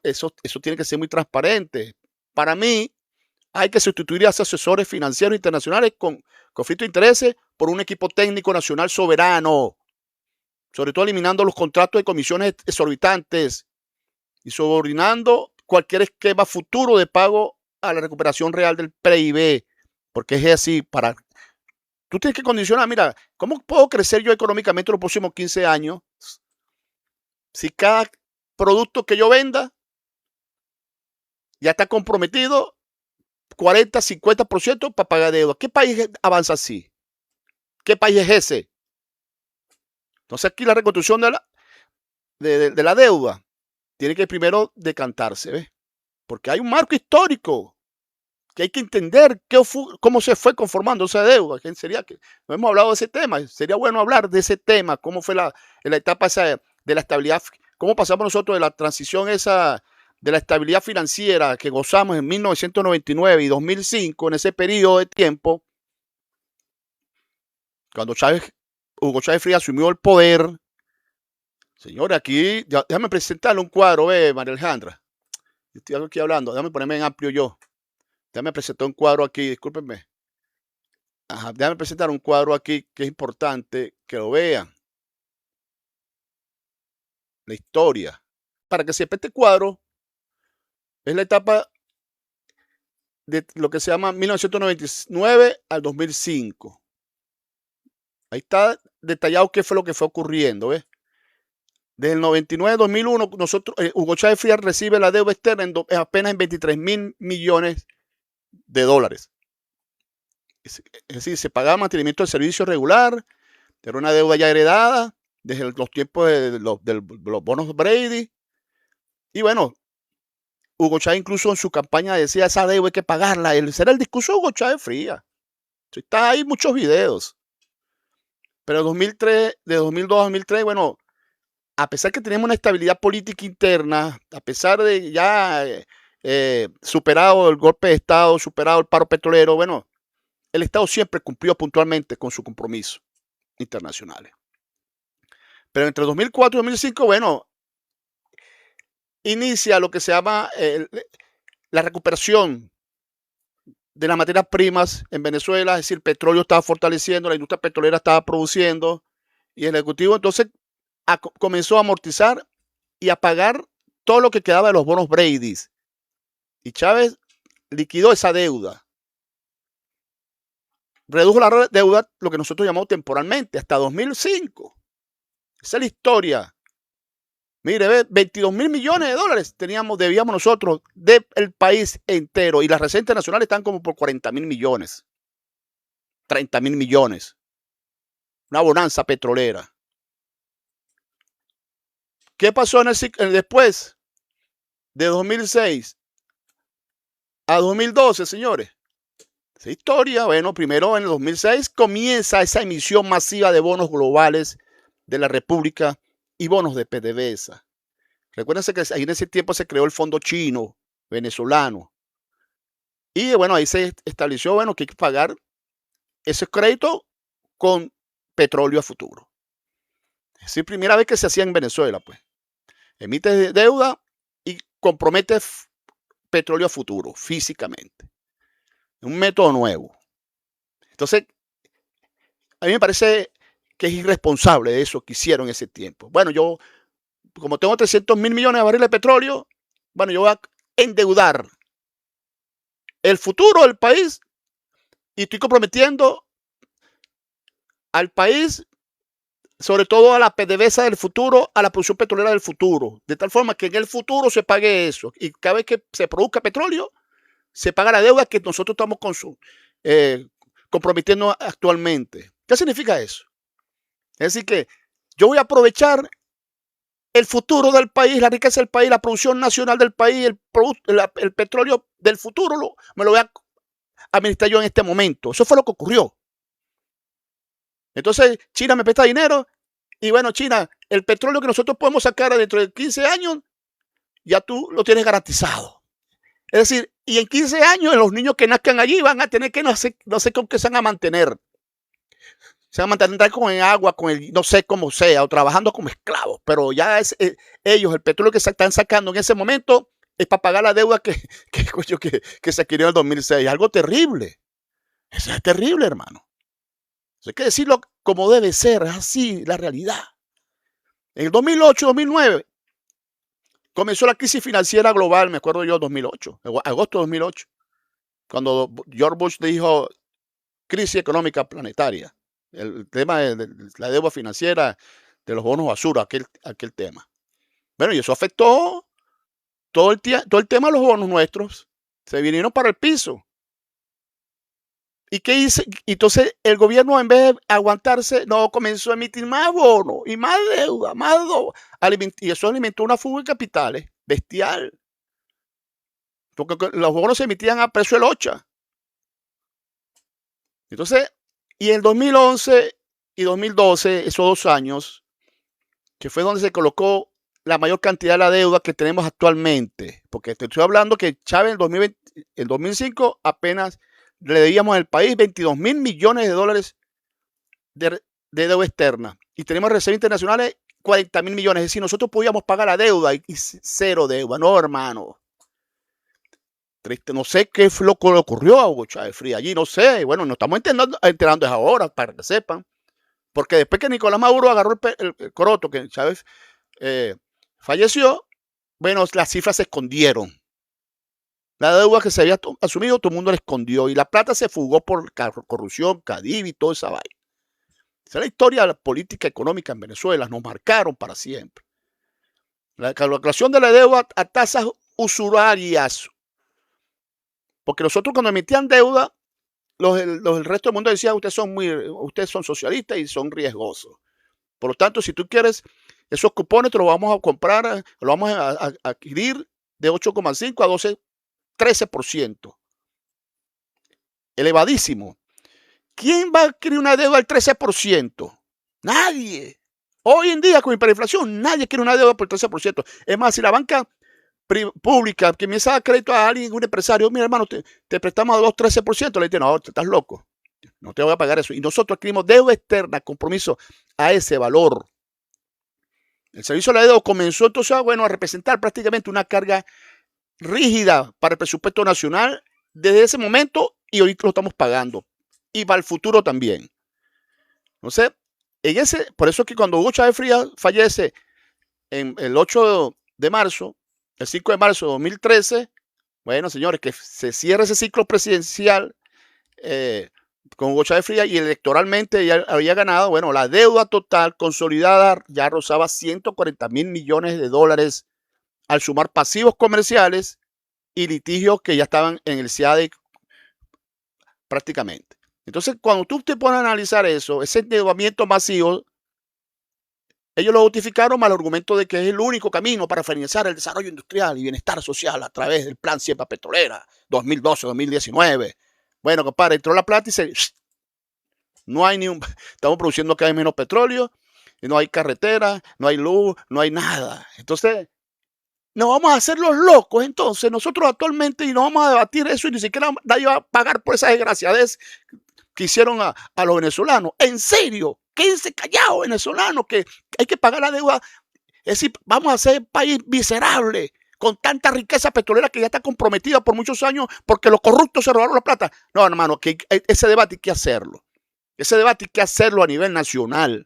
eso tiene que ser muy transparente. Para mí, hay que sustituir a esos asesores financieros internacionales con conflicto de intereses por un equipo técnico nacional soberano, sobre todo eliminando los contratos de comisiones exorbitantes y subordinando cualquier esquema futuro de pago a la recuperación real del PIB, porque es así. Tú tienes que condicionar, mira, ¿cómo puedo crecer yo económicamente los próximos 15 años si cada producto que yo venda ya está comprometido 40, 50% para pagar deuda? ¿Qué país avanza así? ¿Qué país es ese? Entonces aquí la reconstrucción de la deuda tiene que primero decantarse, ¿ves? Porque hay un marco histórico que hay que entender cómo se fue conformando esa deuda. No hemos hablado de ese tema, sería bueno hablar de ese tema, cómo fue la etapa esa de la estabilidad, cómo pasamos nosotros de la transición esa de la estabilidad financiera que gozamos en 1999 y 2005, en ese periodo de tiempo, cuando Hugo Chávez Frías asumió el poder. Señores, aquí, déjame presentarle un cuadro, María Alejandra. Estoy aquí hablando, déjame ponerme en amplio yo. Déjame presentar un cuadro aquí, discúlpenme. Ajá, déjame presentar un cuadro aquí que es importante que lo vean. La historia. Para que sepa, este cuadro es la etapa de lo que se llama 1999 al 2005. Ahí está detallado qué fue lo que fue ocurriendo, ¿ves? Desde el 99-2001, Hugo Chávez Frías recibe la deuda externa apenas en 23.000 millones de dólares. Es decir, se pagaba mantenimiento del servicio regular, era una deuda ya heredada desde los tiempos de los bonos Brady. Y bueno, Hugo Chávez incluso en su campaña decía, esa deuda hay que pagarla. Ese era el discurso de Hugo Chávez Frías. Está ahí muchos videos. Pero de 2002 a 2003, bueno, a pesar que tenemos una estabilidad política interna, a pesar de ya superado el golpe de Estado, superado el paro petrolero, bueno, el Estado siempre cumplió puntualmente con sus compromisos internacionales. Pero entre 2004 y 2005, bueno, inicia lo que se llama la recuperación de las materias primas en Venezuela, es decir, el petróleo estaba fortaleciendo, la industria petrolera estaba produciendo, y el Ejecutivo entonces comenzó a amortizar y a pagar todo lo que quedaba de los bonos Brady. Y Chávez liquidó esa deuda. Redujo la deuda, lo que nosotros llamamos temporalmente, hasta 2005. Esa es la historia. Mire, 22.000 millones de dólares debíamos nosotros del país entero. Y las reservas internacionales están como por 40.000 millones. 30.000 millones. Una bonanza petrolera. ¿Qué pasó después de 2006 a 2012, señores? Esa historia, bueno, primero en el 2006 comienza esa emisión masiva de bonos globales de la República y bonos de PDVSA. Recuérdense que ahí en ese tiempo se creó el fondo chino, venezolano. Y bueno, ahí se estableció, bueno, que hay que pagar ese crédito con petróleo a futuro. Es la primera vez que se hacía en Venezuela, pues. Emite deuda y compromete petróleo a futuro, físicamente. Un método nuevo. Entonces, a mí me parece que es irresponsable eso que hicieron en ese tiempo. Bueno, yo, como tengo 300.000 millones de barriles de petróleo, bueno, yo voy a endeudar el futuro del país y estoy comprometiendo al país, sobre todo a la PDVSA del futuro, a la producción petrolera del futuro, de tal forma que en el futuro se pague eso. Y cada vez que se produzca petróleo, se paga la deuda que nosotros estamos comprometiendo actualmente. ¿Qué significa eso? Es decir, que yo voy a aprovechar el futuro del país, la riqueza del país, la producción nacional del país, el petróleo del futuro, me lo voy a administrar yo en este momento. Eso fue lo que ocurrió. Entonces, China me presta dinero y bueno, China, el petróleo que nosotros podemos sacar dentro de 15 años, ya tú lo tienes garantizado. Es decir, y en 15 años los niños que nazcan allí van a tener que, no sé con qué se van a mantener. Se van a mantener con el agua, no sé cómo sea, o trabajando como esclavos. Pero ya ellos, el petróleo que se están sacando en ese momento, es para pagar la deuda que se adquirió en el 2006. Algo terrible. Eso es terrible, hermano. Hay que decirlo como debe ser, es así la realidad. En el 2008-2009 comenzó la crisis financiera global, me acuerdo yo, 2008, agosto de 2008, cuando George Bush dijo crisis económica planetaria, el tema de la deuda financiera, de los bonos basura, aquel tema. Bueno, y eso afectó todo el tema de los bonos nuestros, se vinieron para el piso. ¿Y qué hizo? Entonces el gobierno, en vez de aguantarse, no, comenzó a emitir más bonos y más deuda, y eso alimentó una fuga de capitales bestial. Porque los bonos se emitían a precio del 8. Entonces, y en 2011 y 2012, esos 2 años, que fue donde se colocó la mayor cantidad de la deuda que tenemos actualmente. Porque te estoy hablando que Chávez en 2005 apenas le debíamos al país 22.000 millones de dólares de deuda externa. Y tenemos reservas internacionales 40.000 millones. Es decir, nosotros podíamos pagar la deuda y cero deuda. No, hermano. Triste. No sé qué fue lo que le ocurrió a Hugo Chávez Frías allí. No sé. Bueno, nos estamos enterando es ahora, para que sepan. Porque después que Nicolás Maduro agarró el coroto, que Chávez falleció, bueno, las cifras se escondieron. La deuda que se había asumido, todo el mundo la escondió. Y la plata se fugó por corrupción, Cadivi y toda esa vaina. Esa es la historia de la política económica en Venezuela. Nos marcaron para siempre. La calculación de la deuda a tasas usurarias. Porque nosotros cuando emitían deuda, el resto del mundo decía, ustedes son socialistas y son riesgosos. Por lo tanto, si tú quieres esos cupones, te los vamos a comprar, los vamos a adquirir de 8,5 a 12, 13%. Elevadísimo. ¿Quién va a adquirir una deuda al 13%? Nadie. Hoy en día, con hiperinflación, nadie quiere una deuda por el 13%. Es más, si la banca pública que me da crédito a alguien, un empresario, mira hermano, te prestamos a 2, 13%, le dice, no, estás loco, no te voy a pagar eso. Y nosotros adquirimos deuda externa, compromiso a ese valor. El servicio de la deuda comenzó entonces a representar prácticamente una carga rígida para el presupuesto nacional desde ese momento y hoy lo estamos pagando. Y para el futuro también. Entonces, por eso es que cuando Hugo Chávez Frías fallece el 8 de marzo, el 5 de marzo de 2013, bueno, señores, que se cierre ese ciclo presidencial con Hugo Chávez Frías y electoralmente ya había ganado, bueno, la deuda total consolidada ya rozaba 140.000 millones de dólares al sumar pasivos comerciales y litigios que ya estaban en el CIADE prácticamente. Entonces, cuando tú te pones a analizar eso, ese endeudamiento masivo, ellos lo justificaron mal argumento de que es el único camino para financiar el desarrollo industrial y bienestar social a través del Plan Siembra Petrolera 2012-2019. Bueno, compadre, entró la plata y no hay estamos produciendo cada vez menos petróleo, y no hay carretera, no hay luz, no hay nada. Entonces, nos vamos a hacer los locos entonces nosotros actualmente y nos vamos a debatir eso y ni siquiera nadie va a pagar por esa desgraciadez que hicieron a los venezolanos. En serio, quédense callados, venezolanos, que hay que pagar la deuda. Es decir, vamos a ser un país miserable con tanta riqueza petrolera que ya está comprometida por muchos años porque los corruptos se robaron la plata. No, hermano, que ese debate hay que hacerlo. Ese debate hay que hacerlo a nivel nacional.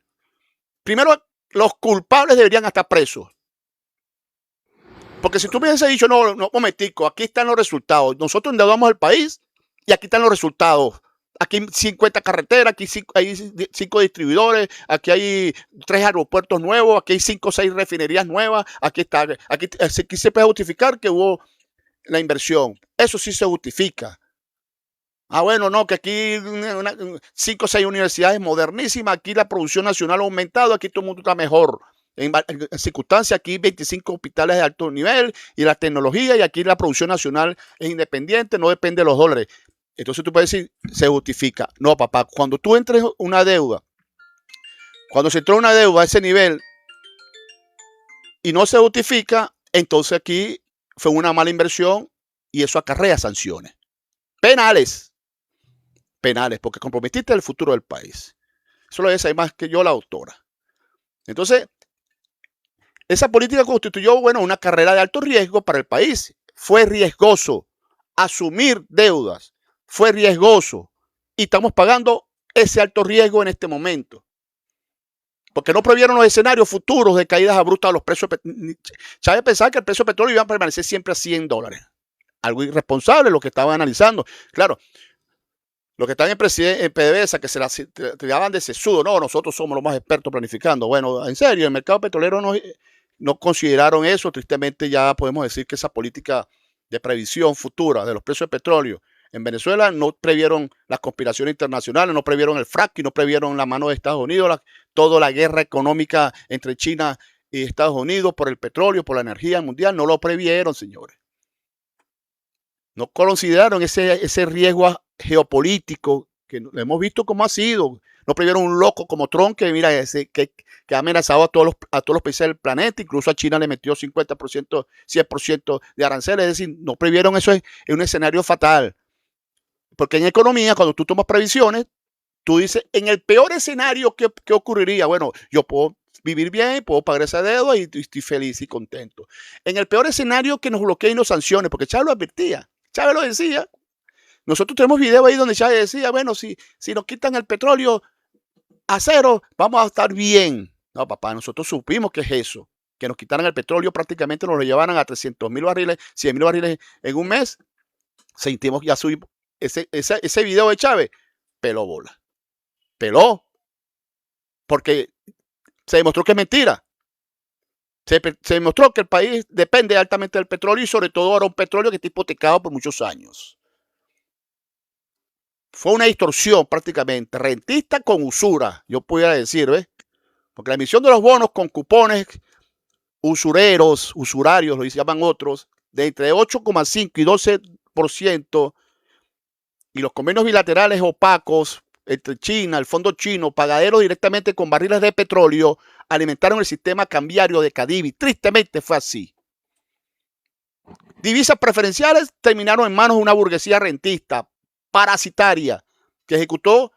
Primero, los culpables deberían estar presos. Porque si tú me hubieses dicho, no, momentico, aquí están los resultados. Nosotros endeudamos el país y aquí están los resultados. Aquí hay 50 carreteras, aquí hay 5 distribuidores, aquí hay 3 aeropuertos nuevos, aquí hay 5 o 6 refinerías nuevas, aquí se puede justificar que hubo la inversión. Eso sí se justifica. Ah, bueno, no, que aquí 5 o 6 universidades modernísimas, aquí la producción nacional ha aumentado, aquí todo el mundo está mejor. En circunstancias, aquí 25 hospitales de alto nivel y la tecnología, y aquí la producción nacional es independiente, no depende de los dólares. Entonces tú puedes decir, se justifica. No, papá, cuando tú entres una deuda, cuando se entró una deuda a ese nivel y no se justifica, entonces aquí fue una mala inversión y eso acarrea sanciones. Penales, porque comprometiste el futuro del país. Eso lo dice más que yo la autora. Entonces, esa política constituyó, una carrera de alto riesgo para el país. Fue riesgoso asumir deudas. Fue riesgoso y estamos pagando ese alto riesgo en este momento. Porque no previeron los escenarios futuros de caídas abruptas de los precios. Chávez pensaba que el precio del petróleo iba a permanecer siempre a $100. Algo irresponsable lo que estaban analizando. Claro, los que están en PDVSA, que se la tiraban de sesudo, no, nosotros somos los más expertos planificando. Bueno, en serio, el mercado petrolero no consideraron eso. Tristemente ya podemos decir que esa política de previsión futura de los precios del petróleo en Venezuela no previeron las conspiraciones internacionales, no previeron el fracking, no previeron la mano de Estados Unidos, toda la guerra económica entre China y Estados Unidos por el petróleo, por la energía mundial, no lo previeron, señores. No consideraron ese riesgo geopolítico que hemos visto cómo ha sido. No previeron un loco como Trump que, mira, que ha amenazado a todos los países del planeta, incluso a China le metió 50%, 100% de aranceles. Es decir, no previeron eso en un escenario fatal. Porque en economía, cuando tú tomas previsiones, tú dices, en el peor escenario, ¿qué ocurriría? Bueno, yo puedo vivir bien, puedo pagar esa deuda y estoy feliz y contento. En el peor escenario, que nos bloqueen y nos sancionen, porque Chávez lo advertía, Chávez lo decía. Nosotros tenemos videos ahí donde Chávez decía, bueno, si nos quitan el petróleo a cero, vamos a estar bien. No, papá, nosotros supimos que es eso, que nos quitaran el petróleo, prácticamente nos lo llevaran a 300.000 barriles, 100.000 barriles en un mes. Sentimos ya subimos. Ese video de Chávez peló bola. Peló. porque se demostró que es mentira. Se demostró que el país depende altamente del petróleo y sobre todo ahora un petróleo que está hipotecado por muchos años. Fue una distorsión prácticamente, rentista con usura, yo pudiera decir, ¿ves? Porque la emisión de los bonos con cupones usurarios, lo llaman otros, de entre 8,5 y 12%, y los convenios bilaterales opacos entre China, el fondo chino, pagaderos directamente con barriles de petróleo, alimentaron el sistema cambiario de Cadivi. Tristemente fue así. Divisas preferenciales terminaron en manos de una burguesía rentista, parasitaria, que ejecutó,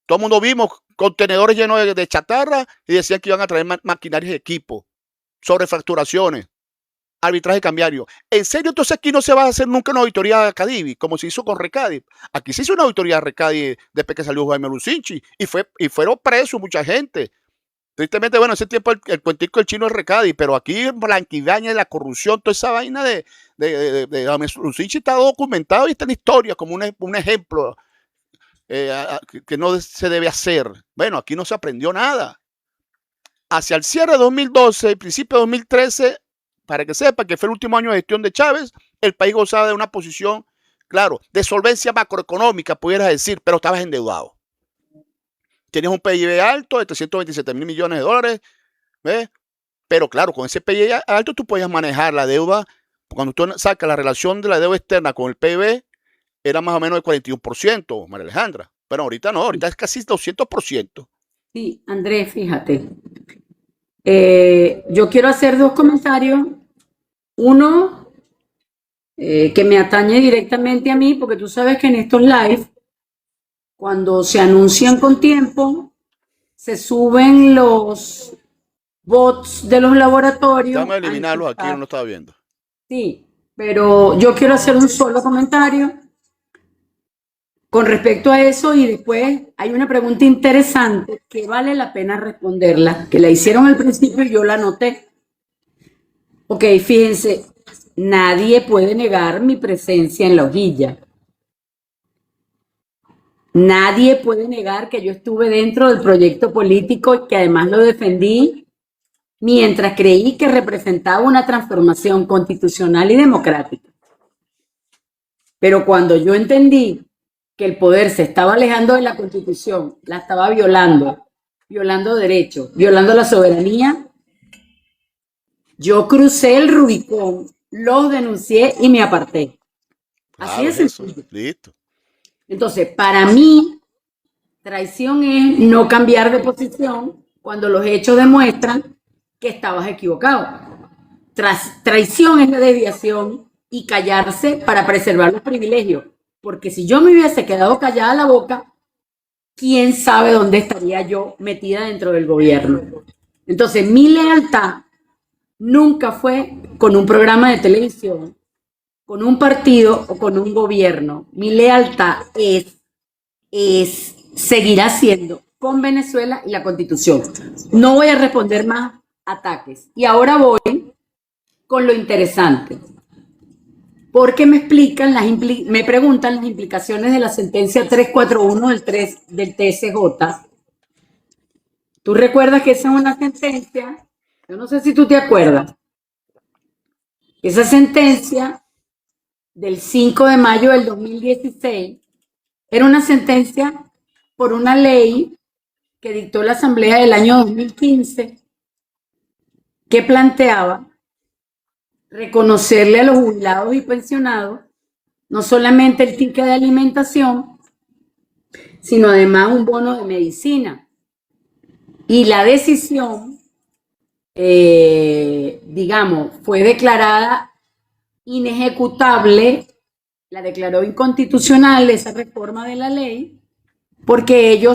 todo el mundo vimos contenedores llenos de chatarra y decían que iban a traer maquinarias y equipo, sobrefacturaciones, arbitraje cambiario. ¿En serio entonces aquí no se va a hacer nunca una auditoría de Cadivi, como se hizo con Recadi? Aquí se hizo una auditoría de Recadi después que salió Jaime Lucinchi y fueron presos mucha gente. Tristemente, bueno, ese tiempo el cuentico del chino es Recadi, pero aquí blanquidaña de la corrupción, toda esa vaina de Jaime Lucinchi está documentado y está en historia como un ejemplo que no se debe hacer. Bueno, aquí no se aprendió nada. Hacia el cierre de 2012 y principio de 2013, para que sepa que fue el último año de gestión de Chávez, el país gozaba de una posición, claro, de solvencia macroeconómica, pudieras decir, pero estabas endeudado. Tienes un PIB alto de 327.000 millones de dólares, ¿ves? Pero claro, con ese PIB alto tú podías manejar la deuda. Cuando tú sacas la relación de la deuda externa con el PIB, era más o menos de 41%, María Alejandra. Pero ahorita no, ahorita es casi 200%. Sí, Andrés, fíjate. Yo quiero hacer dos comentarios. Uno, que me atañe directamente a mí, porque tú sabes que en estos live, cuando se anuncian con tiempo, se suben los bots de los laboratorios. Déjame eliminarlos aquí, no lo estaba viendo. Sí, pero yo quiero hacer un solo comentario con respecto a eso y después hay una pregunta interesante que vale la pena responderla, que la hicieron al principio y yo la anoté. Ok, fíjense, nadie puede negar mi presencia en la hojilla. Nadie puede negar que yo estuve dentro del proyecto político y que además lo defendí mientras creí que representaba una transformación constitucional y democrática. Pero cuando yo entendí que el poder se estaba alejando de la Constitución, la estaba violando derechos, violando la soberanía, yo crucé el Rubicón, los denuncié y me aparté. Así es sencillo. Listo. Entonces, para mí, traición es no cambiar de posición cuando los hechos demuestran que estabas equivocado. Traición es la desviación y callarse para preservar los privilegios. Porque si yo me hubiese quedado callada la boca, quién sabe dónde estaría yo metida dentro del gobierno. Entonces, mi lealtad nunca fue con un programa de televisión, con un partido o con un gobierno. Mi lealtad seguirá siendo con Venezuela y la Constitución. No voy a responder más ataques. Y ahora voy con lo interesante. Porque me preguntan las implicaciones de la sentencia 341 del TSJ. Tú recuerdas que esa es una sentencia, yo no sé si tú te acuerdas, esa sentencia del 5 de mayo del 2016 era una sentencia por una ley que dictó la Asamblea del año 2015 que planteaba reconocerle a los jubilados y pensionados no solamente el ticket de alimentación, sino además un bono de medicina. Y la decisión, digamos, fue declarada inejecutable, la declaró inconstitucional esa reforma de la ley, porque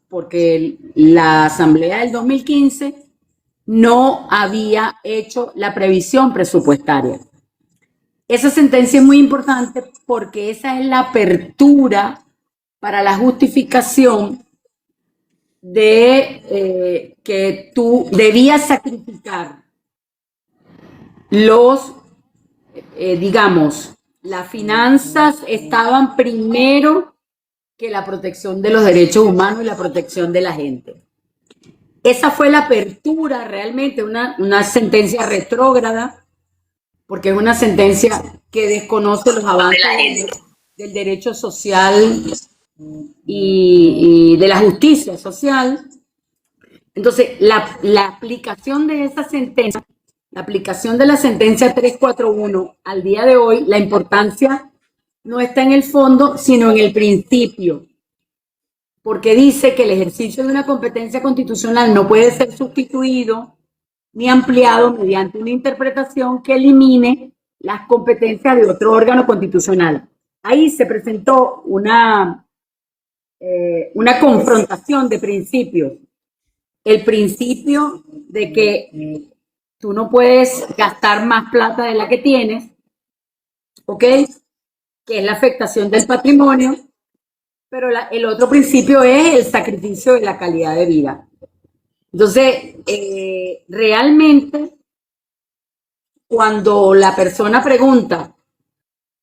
porque la Asamblea del 2015 no había hecho la previsión presupuestaria. Esa sentencia es muy importante porque esa es la apertura para la justificación de que tú debías sacrificar digamos, las finanzas estaban primero que la protección de los derechos humanos y la protección de la gente. esa fue la apertura realmente, una sentencia retrógrada, porque es una sentencia que desconoce los avances del derecho social y de la justicia social. Entonces, la aplicación de esa sentencia, la aplicación de la sentencia 341 al día de hoy, la importancia no está en el fondo, sino en el principio, porque dice que el ejercicio de una competencia constitucional no puede ser sustituido ni ampliado mediante una interpretación que elimine las competencias de otro órgano constitucional. Ahí se presentó una confrontación de principios. El principio de que tú no puedes gastar más plata de la que tienes, ¿ok? Que es la afectación del patrimonio, pero el otro principio es el sacrificio de la calidad de vida. Entonces, realmente, cuando la persona pregunta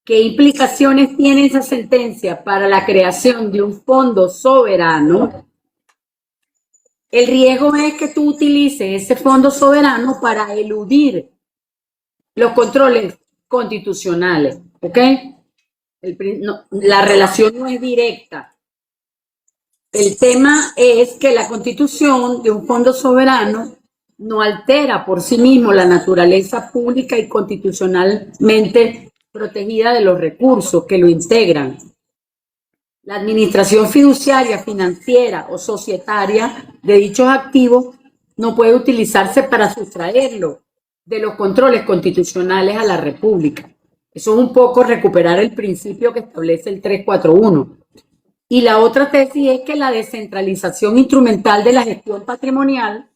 qué implicaciones tiene esa sentencia para la creación de un fondo soberano, el riesgo es que tú utilices ese fondo soberano para eludir los controles constitucionales, ¿ok? La relación no es directa. El tema es que la constitución de un fondo soberano no altera por sí mismo la naturaleza pública y constitucionalmente protegida de los recursos que lo integran. La administración fiduciaria, financiera o societaria de dichos activos no puede utilizarse para sustraerlo de los controles constitucionales a la República. Eso es un poco recuperar el principio que establece el 341. Y la otra tesis es que la descentralización instrumental de la gestión patrimonial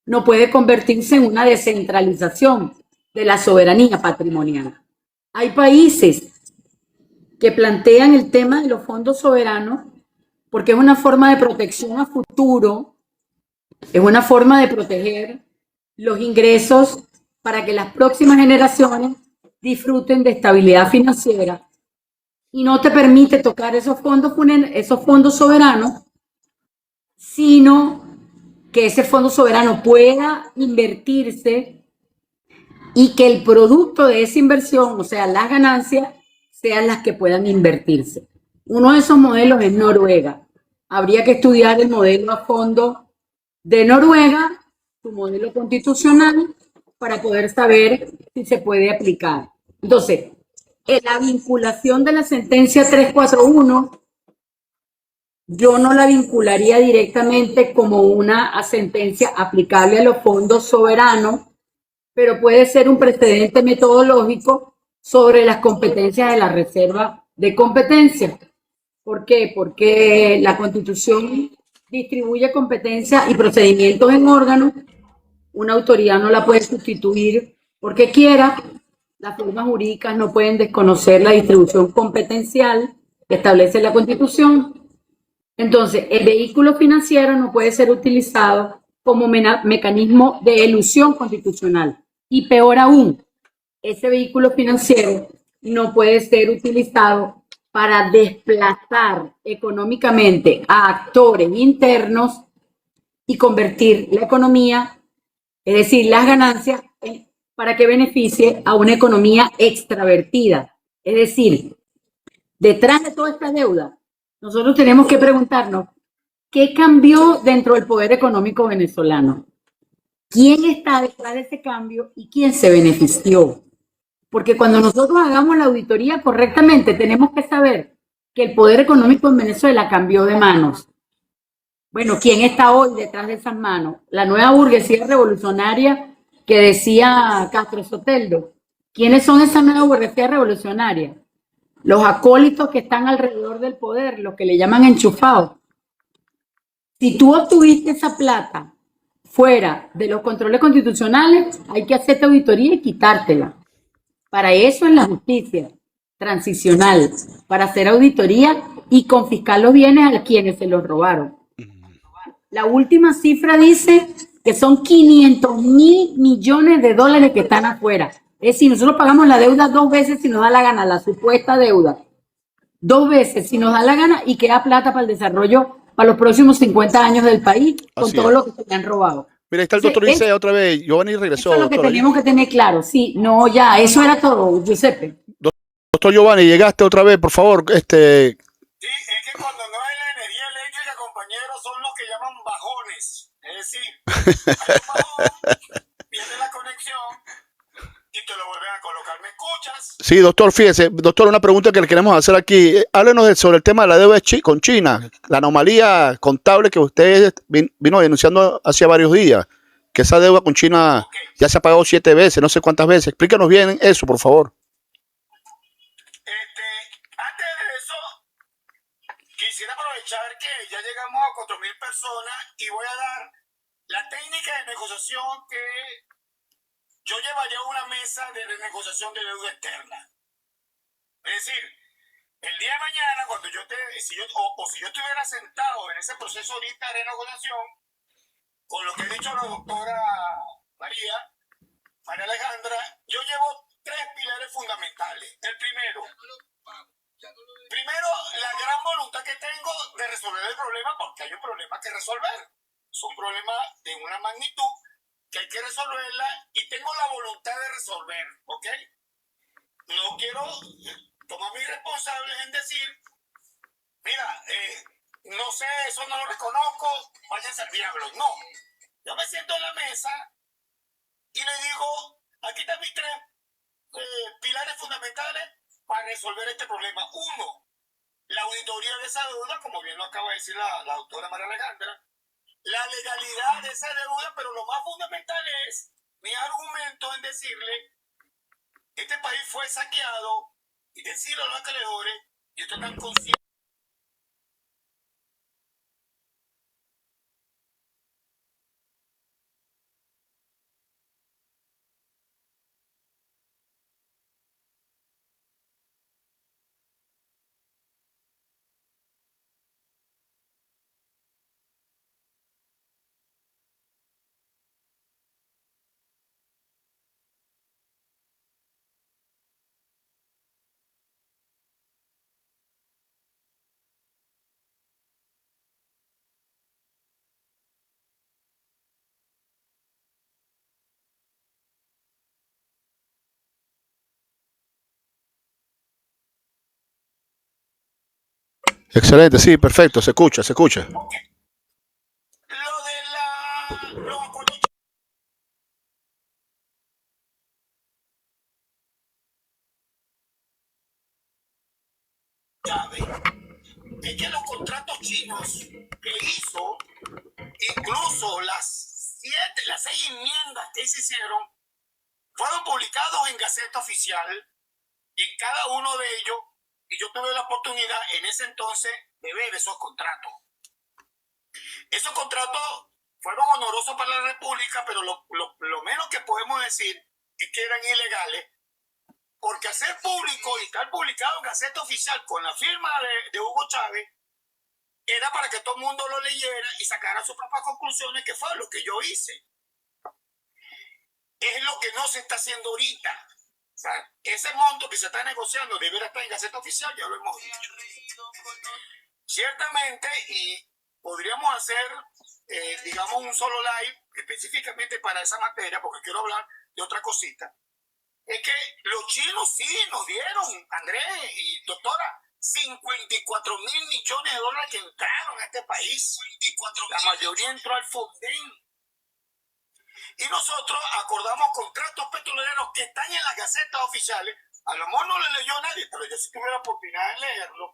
no puede convertirse en una descentralización de la soberanía patrimonial. Hay países que plantean el tema de los fondos soberanos porque es una forma de protección a futuro, es una forma de proteger los ingresos para que las próximas generaciones disfruten de estabilidad financiera y no te permite tocar esos fondos soberanos, sino que ese fondo soberano pueda invertirse y que el producto de esa inversión, o sea, las ganancias, sean las que puedan invertirse. Uno de esos modelos es Noruega. Habría que estudiar el modelo a fondo de Noruega, su modelo constitucional, para poder saber si se puede aplicar. Entonces, la vinculación de la sentencia 341, yo no la vincularía directamente como una sentencia aplicable a los fondos soberanos, pero puede ser un precedente metodológico sobre las competencias de la reserva de competencia. ¿Por qué? Porque la Constitución distribuye competencias y procedimientos en órganos. Una autoridad no la puede sustituir porque quiera. Las formas jurídicas no pueden desconocer la distribución competencial que establece la Constitución. Entonces, el vehículo financiero no puede ser utilizado como mecanismo de elusión constitucional. Y peor aún, ese vehículo financiero no puede ser utilizado para desplazar económicamente a actores internos y convertir la economía, es decir, las ganancias, para que beneficie a una economía extravertida. Es decir, detrás de toda esta deuda, nosotros tenemos que preguntarnos qué cambió dentro del poder económico venezolano. ¿Quién está detrás de ese cambio y quién se benefició? Porque cuando nosotros hagamos la auditoría correctamente, tenemos que saber que el poder económico en Venezuela cambió de manos. Bueno, ¿quién está hoy detrás de esas manos? La nueva burguesía revolucionaria que decía Castro Soteldo. ¿Quiénes son esa nueva burguesía revolucionaria? Los acólitos que están alrededor del poder, los que le llaman enchufados. Si tú obtuviste esa plata fuera de los controles constitucionales, hay que hacerte auditoría y quitártela. Para eso es la justicia transicional, para hacer auditoría y confiscar los bienes a quienes se los robaron. La última cifra dice que son 500.000 millones de dólares que están afuera. Es decir, nosotros pagamos la deuda 2 veces si nos da la gana, la supuesta deuda. 2 veces si nos da la gana y queda plata para el desarrollo para los próximos 50 años del país con Así todo es. lo que se le han robado. Mira, ahí está el Entonces, doctor Licea otra vez. Giovanni regresó, eso es lo que doctor. tenemos que tener claro. Sí, no, ya, eso era todo, Giuseppe. Doctor Giovanni, llegaste otra vez, por favor. Sí, es que cuando no hay la energía eléctrica, compañeros, son los que llaman bajones. Es decir, hay un bajón, pierde la conexión y te lo vuelven a colocar. ¿Me escuchas? Sí, doctor, fíjese, doctor, una pregunta que le queremos hacer aquí. Háblenos sobre el tema de la deuda con China, la anomalía contable que usted vino denunciando hace varios días, que esa deuda con China Ok. ya se ha pagado 7 veces, no sé cuántas veces. Explícanos bien eso, por favor. Antes de eso, quisiera aprovechar que ya llegamos a 4.000 personas y voy a dar la técnica de negociación que yo llevaría a una mesa de renegociación de deuda externa. Es decir, el día de mañana, cuando si yo estuviera sentado en ese proceso ahorita de renegociación, con lo que ha dicho la doctora María Alejandra, yo llevo 3 pilares fundamentales. El primero, la gran voluntad que tengo de resolver el problema, porque hay un problema que resolver. Es un problema de una magnitud que hay que resolverla y tengo la voluntad de resolver, ¿ok? No quiero tomar mis responsables en decir, mira, no sé, eso no lo reconozco, váyanse al diablo. No, yo me siento en la mesa y le digo, aquí están mis 3 pilares fundamentales para resolver este problema. 1, la auditoría de esa deuda, como bien lo acaba de decir la doctora María Alejandra, la legalidad de esa deuda, pero lo más fundamental es mi argumento en decirle, este país fue saqueado y decirle a los acreedores, y esto están conscientes. Excelente, sí, perfecto, se escucha, se escucha. Lo de los acuerdos llave es que los contratos chinos que hizo, incluso las 6 enmiendas que se hicieron, fueron publicados en Gaceta Oficial y en cada uno de ellos, y yo tuve la oportunidad en ese entonces de ver esos contratos. Esos contratos fueron honorosos para la República, pero lo menos que podemos decir es que eran ilegales, porque hacer público y estar publicado en Gaceta Oficial con la firma de Hugo Chávez era para que todo el mundo lo leyera y sacara sus propias conclusiones, que fue lo que yo hice. Es lo que no se está haciendo ahorita. O sea, ese monto que se está negociando deberá estar en Gaceta Oficial, ya lo hemos dicho. Ciertamente, y podríamos hacer, digamos, un solo live específicamente para esa materia, porque quiero hablar de otra cosita. Es que los chinos sí nos dieron, Andrés y doctora, 54.000 millones de dólares que entraron a este país. La mayoría entró al Fonden. Y nosotros acordamos contratos petroleros que están en las gacetas oficiales. A lo mejor no le leyó nadie, pero yo sí tuve la oportunidad de leerlo.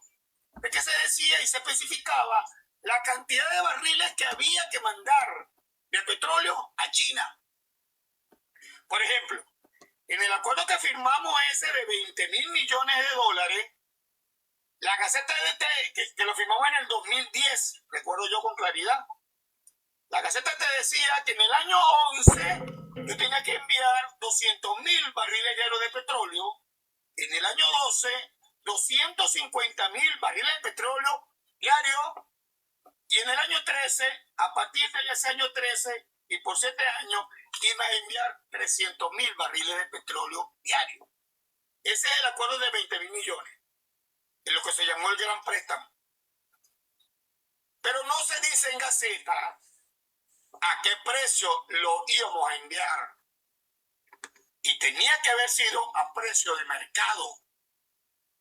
Es que se decía y se especificaba la cantidad de barriles que había que mandar de petróleo a China. Por ejemplo, en el acuerdo que firmamos ese de 20.000 millones de dólares, la Gaceta que lo firmamos en el 2010, recuerdo yo con claridad, la Gaceta te decía que en el año 11 yo tenía que enviar 200.000 barriles diarios de petróleo, en el año 12 250.000 barriles de petróleo diarios, y en el año 13, a partir de ese año 13 y por 7 años, iba a enviar 300.000 barriles de petróleo diarios. Ese es el acuerdo de 20.000 millones, en lo que se llamó el gran préstamo. Pero no dice en Gaceta a qué precio lo íbamos a enviar. Y tenía que haber sido a precio de mercado.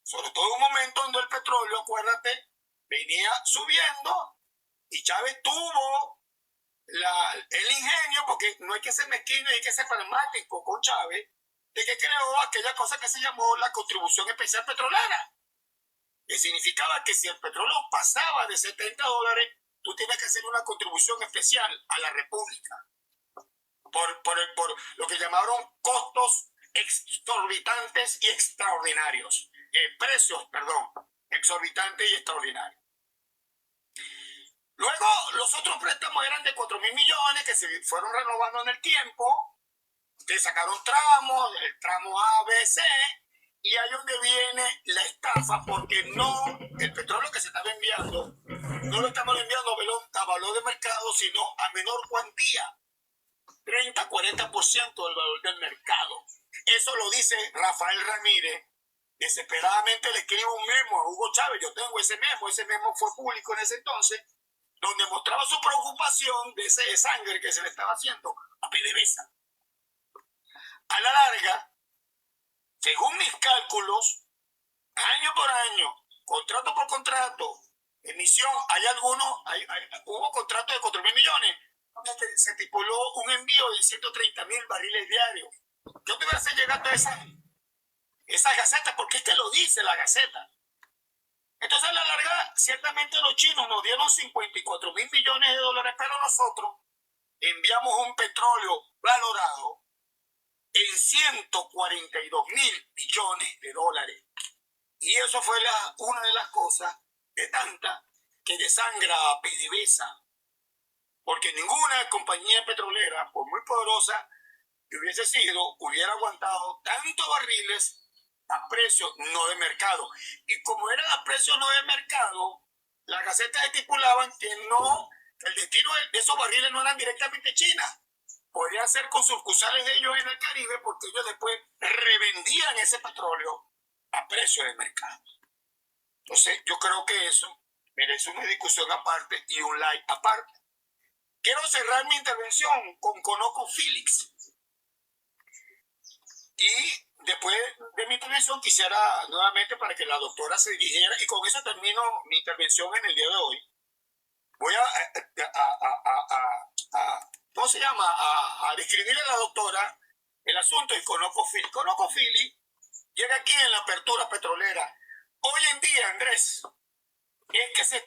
Sobre todo en un momento donde el petróleo, acuérdate, venía subiendo y Chávez tuvo el ingenio, porque no hay que ser mezquino, hay que ser pragmático con Chávez, de que creó aquella cosa que se llamó la contribución especial petrolera, que significaba que si el petróleo pasaba de $70, tú tienes que hacer una contribución especial a la República por lo que llamaron costos exorbitantes y extraordinarios. Precios, perdón, exorbitantes y extraordinarios. Luego, los otros préstamos eran de 4.000 millones que se fueron renovando en el tiempo, que sacaron tramos, el tramo A, B, C, y ahí donde viene la estafa, porque no, el petróleo que se estaba enviando, no lo estamos enviando a valor de mercado, sino a menor cuantía, 30-40% del valor del mercado. Eso lo dice Rafael Ramírez. Desesperadamente le escribe un memo a Hugo Chávez. Yo tengo ese memo fue público en ese entonces, donde mostraba su preocupación de ese sangre que se le estaba haciendo a PDVSA. A la larga, según mis cálculos, año por año, contrato por contrato, emisión, hubo contratos de 4.000 millones, donde se estipuló un envío de 130.000 barriles diarios. Yo te voy a hacer llegar a esa gaceta, porque es que lo dice la gaceta. Entonces, a la larga, ciertamente los chinos nos dieron 54.000 millones de dólares, pero nosotros enviamos un petróleo valorado en 142.000 millones de dólares. Y eso fue una de las cosas de tantas que desangra a PDVSA. Porque ninguna compañía petrolera, por muy poderosa que hubiese sido, hubiera aguantado tantos barriles a precios no de mercado. Y como eran a precios no de mercado, las gacetas estipulaban que el destino de esos barriles no eran directamente China. Podrían ser con sucursales de ellos en el Caribe, porque ellos después revendían ese petróleo a precio de mercado. Entonces, yo creo que eso merece una discusión aparte y un like aparte. Quiero cerrar mi intervención con ConocoPhillips. Y después de mi intervención quisiera nuevamente, para que la doctora se dirigiera, y con eso termino mi intervención en el día de hoy. Voy ¿cómo se llama? A describirle a la doctora el asunto de ConocoPhillips. ConocoPhillips llega aquí en la apertura petrolera. Hoy en día, Andrés, es que se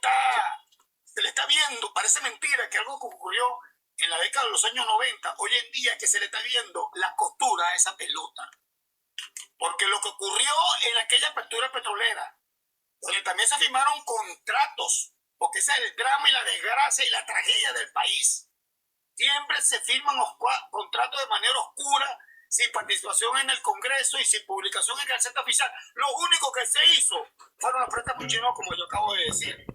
le está viendo, parece mentira que algo que ocurrió en la década de los años 90, hoy en día que se le está viendo la costura a esa pelota. Porque lo que ocurrió en aquella apertura petrolera, donde también se firmaron contratos, porque ese es el drama y la desgracia y la tragedia del país. Siempre se firman los contratos de manera oscura, sin participación en el Congreso y sin publicación en Gaceta Oficial. Lo único que se hizo fueron los préstamos chinos, como yo acabo de decir.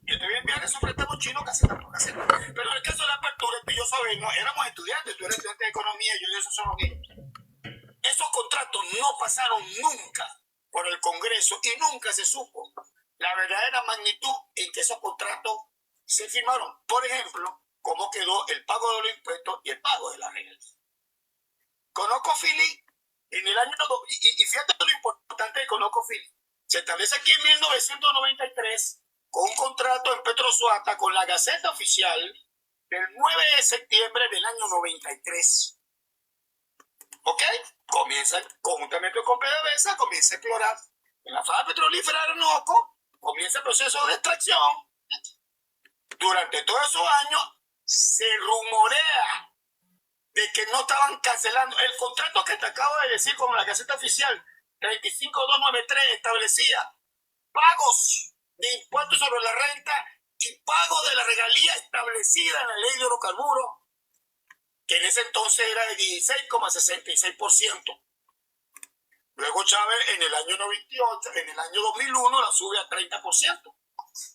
Yo te voy a enviar esos préstamos chinos caseta por caseta. Pero en el caso de la apertura, tú y yo sabemos, éramos estudiantes, tú eres estudiante de economía, yo y eso son los mismos. Esos contratos no pasaron nunca por el Congreso y nunca se supo la verdadera magnitud en que esos contratos se firmaron. Por ejemplo, cómo quedó el pago de los impuestos y el pago de las rentas. ConocoPhillips, en el año, y fíjate lo importante de ConocoPhillips, se establece aquí en 1993 con un contrato en Petrosuata con la Gaceta Oficial del 9 de septiembre del año 93. ¿Ok? Comienza, conjuntamente con PDVSA, comienza a explorar en la faja petrolífera de Orinoco, comienza el proceso de extracción. Durante todos esos años se rumorea de que no estaban cancelando. El contrato que te acabo de decir con la Gaceta Oficial 35293 establecía pagos de impuestos sobre la renta y pago de la regalía establecida en la ley de hidrocarburos, que en ese entonces era de 16,66%. Luego Chávez en el año 98, en el año 2001 la sube a 30%.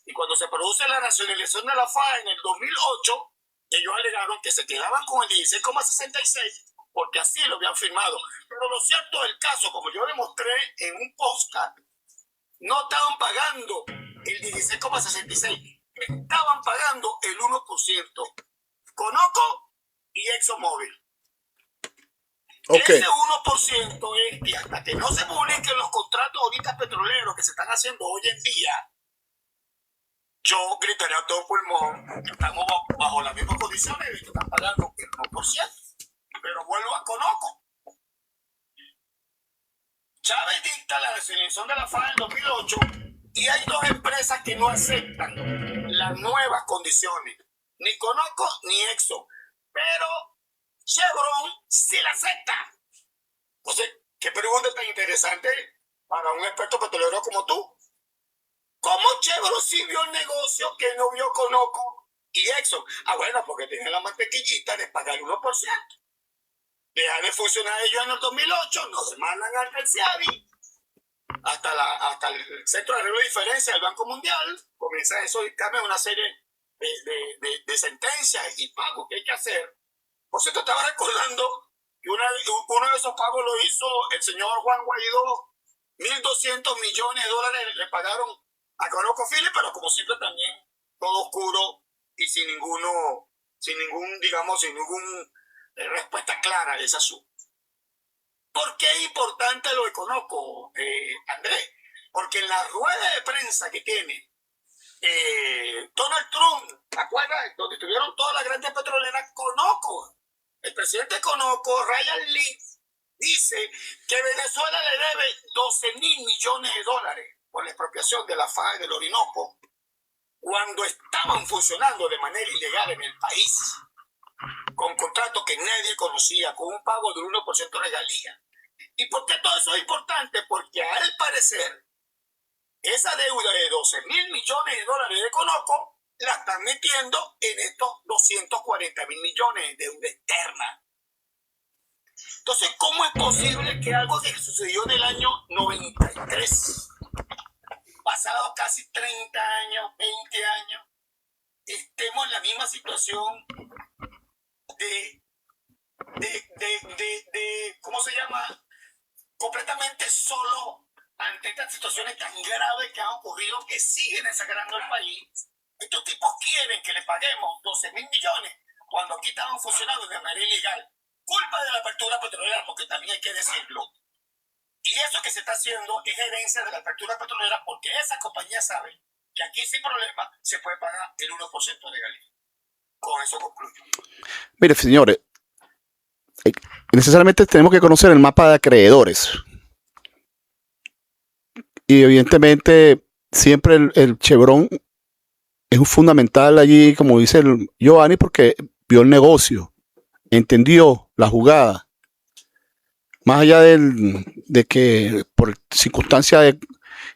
Y cuando se produce la nacionalización de la FAA en el 2008, ellos alegaron que se quedaban con el 16,66 porque así lo habían firmado. Pero lo cierto del caso, como yo demostré en un podcast, no estaban pagando el 16,66. estaban pagando el 1%. Conoco y ExxonMobil. Ok. Ese 1% es que hasta que no se publiquen los contratos ahorita petroleros que se están haciendo hoy en día, yo gritaría a todo pulmón que estamos bajo las mismas condiciones y que están pagando el 1%. Pero vuelvo a Conoco. Chávez dicta la resolución de la FAA en 2008 y hay dos empresas que no aceptan las nuevas condiciones, ni Conoco ni Exxon, pero Chevron sí la acepta. Entonces, qué pregunta tan interesante para un experto petrolero como tú. ¿Cómo Chevron sí vio el negocio que no vio Conoco y Exxon? Ah, bueno, porque tienen la mantequillita de pagar el 1%. Dejan de funcionar ellos en el 2008, nos mandan al terciario hasta el Centro de Arreglo de Diferencia del Banco Mundial. Comienza eso y cambia una serie de sentencias y pagos que hay que hacer. Por cierto, estaba recordando que uno de esos pagos lo hizo el señor Juan Guaidó. 1.200 millones de dólares le pagaron a Conoco Phillips, pero como siempre también todo oscuro y sin ninguna respuesta clara de ese asunto. ¿Por qué es importante lo de Conoco, Andrés? Porque en la rueda de prensa que tiene Donald Trump, ¿te acuerdas? Donde estuvieron todas las grandes petroleras, Conoco, el presidente de Conoco, Ryan Lee, dice que Venezuela le debe 12.000 millones de dólares por la expropiación de la FAA del Orinoco cuando estaban funcionando de manera ilegal en el país, con contratos que nadie conocía, con un pago del 1% de regalía. ¿Y por qué todo eso es importante? Porque al parecer, esa deuda de 12.000 millones de dólares de Conoco la están metiendo en estos 240.000 millones de deuda externa. Entonces, ¿cómo es posible que algo que sucedió en el año 93, pasado casi 30 años, 20 años, estemos en la misma situación ¿cómo se llama? Completamente solo ante estas situaciones tan graves que han ocurrido, que siguen desangrando el país? Estos tipos quieren que le paguemos 12.000 millones cuando aquí estaban funcionando de manera ilegal. Culpa de la apertura petrolera, porque también hay que decirlo. Y eso que se está haciendo es herencia de la apertura petrolera, porque esas compañías saben que aquí sin problema se puede pagar el 1% de galía. Con eso concluyo. Mire, señores, necesariamente tenemos que conocer el mapa de acreedores. Y evidentemente siempre el Chevron es un fundamental allí, como dice el Giovanni, porque vio el negocio, entendió la jugada. Más allá de que por circunstancia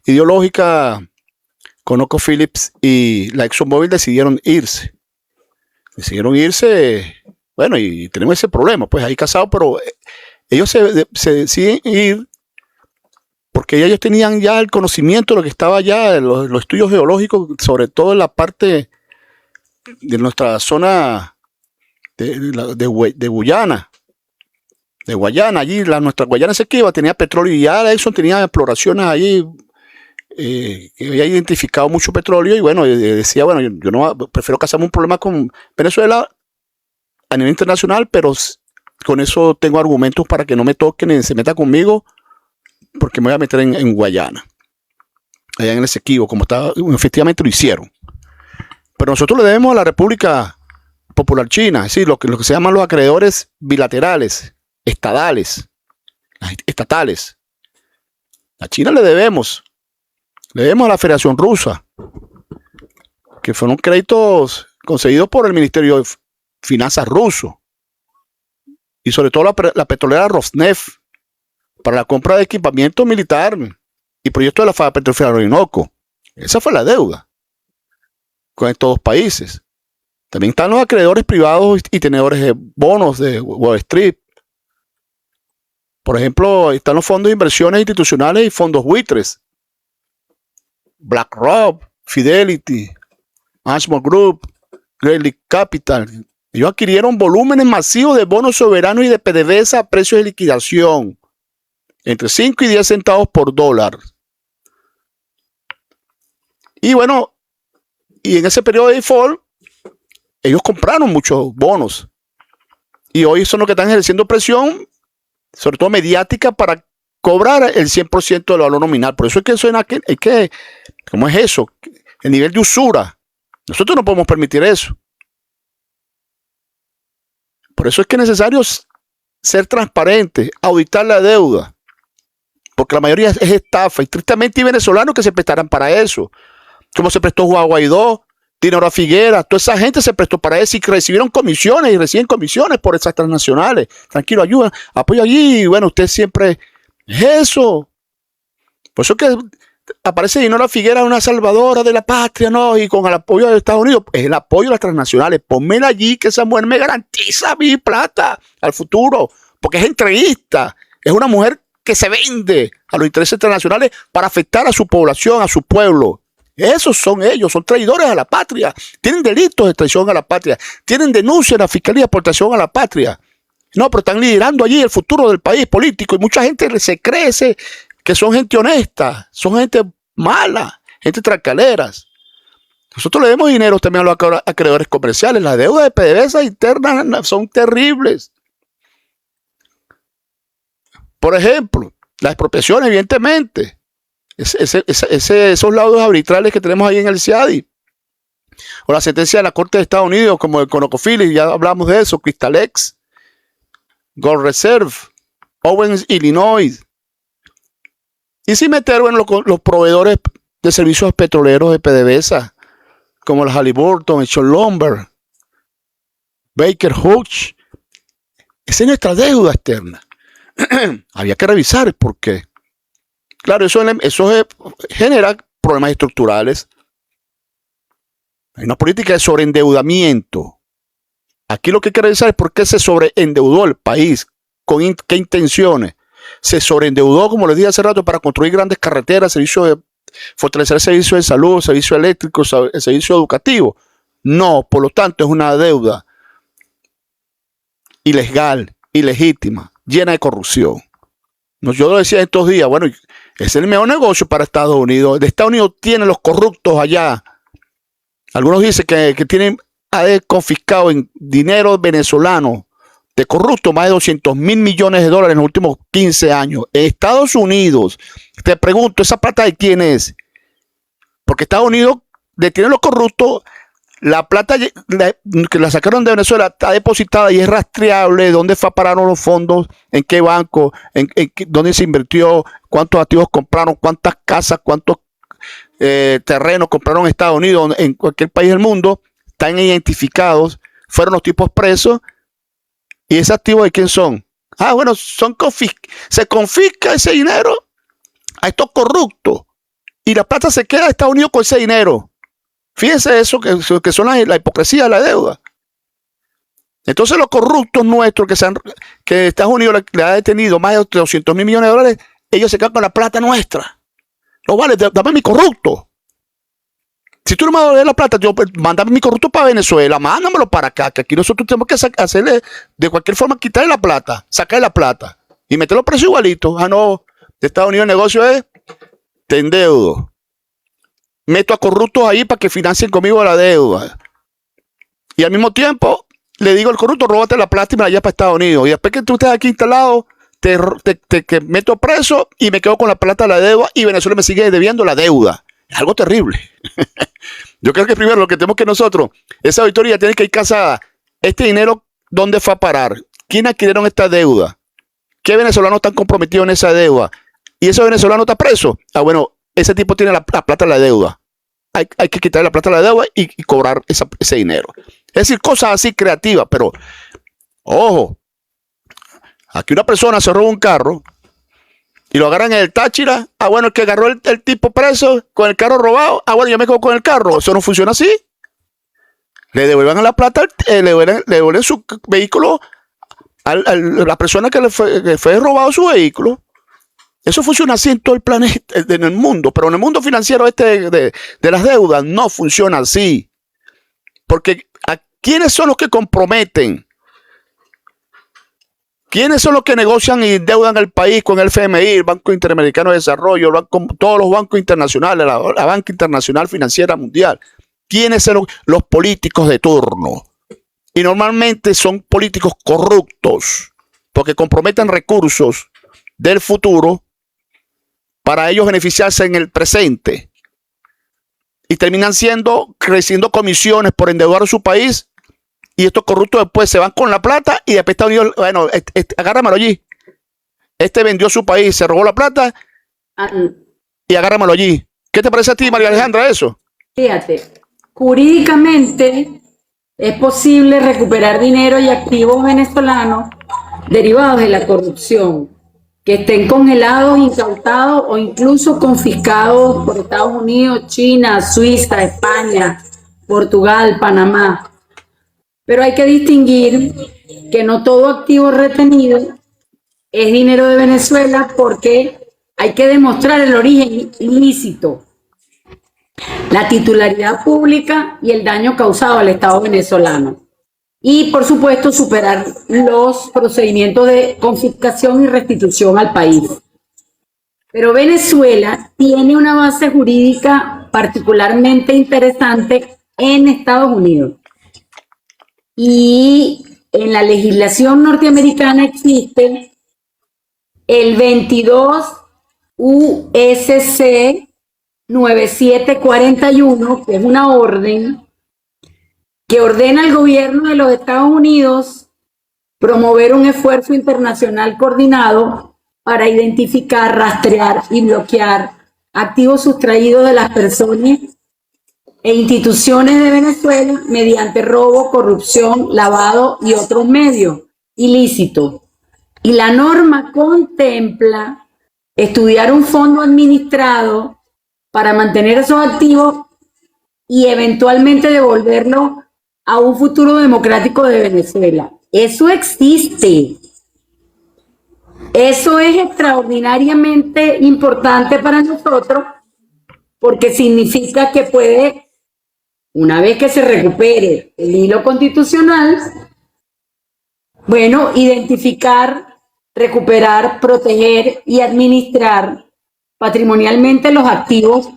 ideológica, Conoco Phillips y la ExxonMobil decidieron irse. Bueno, y tenemos ese problema, pues ahí casados, pero ellos se deciden ir porque ellos tenían ya el conocimiento de lo que estaba allá, los estudios geológicos, sobre todo en la parte de nuestra zona de Guyana. De Guayana, allí nuestra Guayana Esequiba tenía petróleo y ya Exxon tenía exploraciones allí, que había identificado mucho petróleo y bueno, decía, bueno, yo no prefiero casarme un problema con Venezuela a nivel internacional, pero con eso tengo argumentos para que no me toquen ni se meta conmigo, porque me voy a meter en Guayana, allá en el Esequibo, como estaba, efectivamente lo hicieron. Pero nosotros le debemos a la República Popular China, es decir, lo que se llaman los acreedores bilaterales, estatales. A China le debemos a la Federación Rusa, que fueron créditos concedidos por el Ministerio de Finanzas ruso, y sobre todo la petrolera Rosneft, para la compra de equipamiento militar y proyectos de la FAA Petrofina Orinoco. Esa fue la deuda con estos dos países. También están los acreedores privados y tenedores de bonos de Wall Street. Por ejemplo, están los fondos de inversiones institucionales y fondos buitres. BlackRock, Fidelity, Ashmore Group, Great League Capital. Ellos adquirieron volúmenes masivos de bonos soberanos y de PDVSA a precios de liquidación, entre 5 y 10 centavos por dólar. Y bueno, y en ese periodo de default, ellos compraron muchos bonos. Y hoy son los que están ejerciendo presión, sobre todo mediática, para cobrar el 100% del valor nominal. Por eso es que ¿cómo es eso? El nivel de usura. Nosotros no podemos permitir eso. Por eso es que es necesario ser transparente, auditar la deuda. Porque la mayoría es estafa. Y tristemente hay venezolanos que se prestarán para eso. Como se prestó Juan Guaidó, Dinora Figuera, toda esa gente se prestó para eso y recibieron comisiones y reciben comisiones por esas transnacionales. Tranquilo, ayuda, apoyo allí. Y bueno, usted siempre es eso. Por eso que aparece Dinora Figuera, una salvadora de la patria, ¿no? Y con el apoyo de Estados Unidos, es el apoyo de las transnacionales. Pónmela allí, que esa mujer me garantiza mi plata al futuro, porque es entreguista, es una mujer que se vende a los intereses internacionales para afectar a su población, a su pueblo. Esos son ellos, son traidores a la patria, tienen delitos de traición a la patria, tienen denuncias en la Fiscalía por traición a la patria. No, pero están liderando allí el futuro del país político y mucha gente se cree que son gente honesta, son gente mala, gente tracaleras. Nosotros le demos dinero también a los acreedores comerciales. Las deudas de PDVSA internas son terribles. Por ejemplo, la expropiación, evidentemente. Esos laudos arbitrales que tenemos ahí en el CIADI. O la sentencia de la Corte de Estados Unidos, como el ConocoPhillips, ya hablamos de eso, Crystalex, Gold Reserve, Owens, Illinois. Y sin meter en los proveedores de servicios petroleros de PDVSA, como la Halliburton, Exxon Lumber, Baker Hughes. Esa es nuestra deuda externa. Había que revisar el por qué. Claro, eso genera problemas estructurales. Hay una política de sobreendeudamiento. Aquí lo que hay que revisar es por qué se sobreendeudó el país, con qué intenciones. Se sobreendeudó, como les dije hace rato, para construir grandes carreteras, fortalecer el servicio de salud, el servicio eléctrico, el servicio educativo. No, por lo tanto, es una deuda ilegal, ilegítima, llena de corrupción. Yo lo decía estos días, bueno, es el mejor negocio para Estados Unidos. De Estados Unidos tienen los corruptos allá. Algunos dicen que tienen confiscado en dinero venezolano de corrupto más de 200.000 millones de dólares en los últimos 15 años. En Estados Unidos, te pregunto, ¿esa plata de quién es? Porque Estados Unidos detiene los corruptos. La plata que la sacaron de Venezuela está depositada y es rastreable. ¿Dónde fue a parar los fondos? ¿En qué banco? ¿Dónde se invirtió? ¿Cuántos activos compraron? ¿Cuántas casas? ¿Cuántos terrenos compraron en Estados Unidos? En cualquier país del mundo están identificados. Fueron los tipos presos. ¿Y esos activos de quién son? Bueno, se confisca ese dinero a estos corruptos. Y la plata se queda en Estados Unidos con ese dinero. Fíjense eso, que son la hipocresía de la deuda. Entonces los corruptos nuestros que Estados Unidos le ha detenido más de 200.000 millones de dólares, ellos se quedan con la plata nuestra. No vale, dame mi corrupto. Si tú no me vas a devolver la plata, mándame mi corrupto para Venezuela, mándamelo para acá, que aquí nosotros tenemos que hacerle, de cualquier forma, quitarle la plata, sacarle la plata y meter los precios igualitos. No, de Estados Unidos el negocio es, te endeudo. Meto a corruptos ahí para que financien conmigo la deuda. Y al mismo tiempo, le digo al corrupto, róbate la plata y me la llevas para Estados Unidos. Y después que tú estés aquí instalado, te meto preso y me quedo con la plata de la deuda y Venezuela me sigue debiendo la deuda. Es algo terrible. Yo creo que primero lo que tenemos que nosotros, esa auditoría tiene que ir casada. Este dinero, ¿dónde fue a parar? ¿Quién adquirieron esta deuda? ¿Qué venezolanos están comprometidos en esa deuda? ¿Y ese venezolano está preso? Bueno, ese tipo tiene la plata de la deuda. Hay que quitarle la plata de la deuda y cobrar ese dinero. Es decir, cosas así creativas, pero ojo, aquí una persona se roba un carro y lo agarran en el Táchira. Bueno, el que agarró el tipo preso con el carro robado. Bueno, yo me quedo con el carro. Eso no funciona así. Le devuelvan la plata, le devuelven su vehículo a la persona que le fue robado su vehículo. Eso funciona así en todo el planeta, en el mundo, pero en el mundo financiero de las deudas no funciona así. Porque ¿quiénes son los que comprometen? ¿Quiénes son los que negocian y endeudan el país con el FMI, el Banco Interamericano de Desarrollo, todos los bancos internacionales, la Banca Internacional Financiera Mundial? ¿quiénes son los políticos de turno? Y normalmente son políticos corruptos, porque comprometen recursos del futuro para ellos beneficiarse en el presente. Y terminan creciendo comisiones por endeudar su país. Y estos corruptos después se van con la plata y después Estados Unidos, bueno, agárramelo allí. Este vendió su país, se robó la plata y agárramelo allí. ¿Qué te parece a ti, María Alejandra, eso? Fíjate, jurídicamente es posible recuperar dinero y activos venezolanos derivados de la corrupción, que estén congelados, incautados o incluso confiscados por Estados Unidos, China, Suiza, España, Portugal, Panamá. Pero hay que distinguir que no todo activo retenido es dinero de Venezuela, porque hay que demostrar el origen ilícito, la titularidad pública y el daño causado al Estado venezolano. Y, por supuesto, superar los procedimientos de confiscación y restitución al país. Pero Venezuela tiene una base jurídica particularmente interesante en Estados Unidos. Y en la legislación norteamericana existe el 22 USC 9741, que es una orden que ordena al gobierno de los Estados Unidos promover un esfuerzo internacional coordinado para identificar, rastrear y bloquear activos sustraídos de las personas e instituciones de Venezuela mediante robo, corrupción, lavado y otros medios ilícitos. Y la norma contempla estudiar un fondo administrado para mantener esos activos y eventualmente devolverlo a un futuro democrático de Venezuela. Eso existe. Eso es extraordinariamente importante para nosotros, porque significa que puede, una vez que se recupere el hilo constitucional, bueno, identificar, recuperar, proteger y administrar patrimonialmente los activos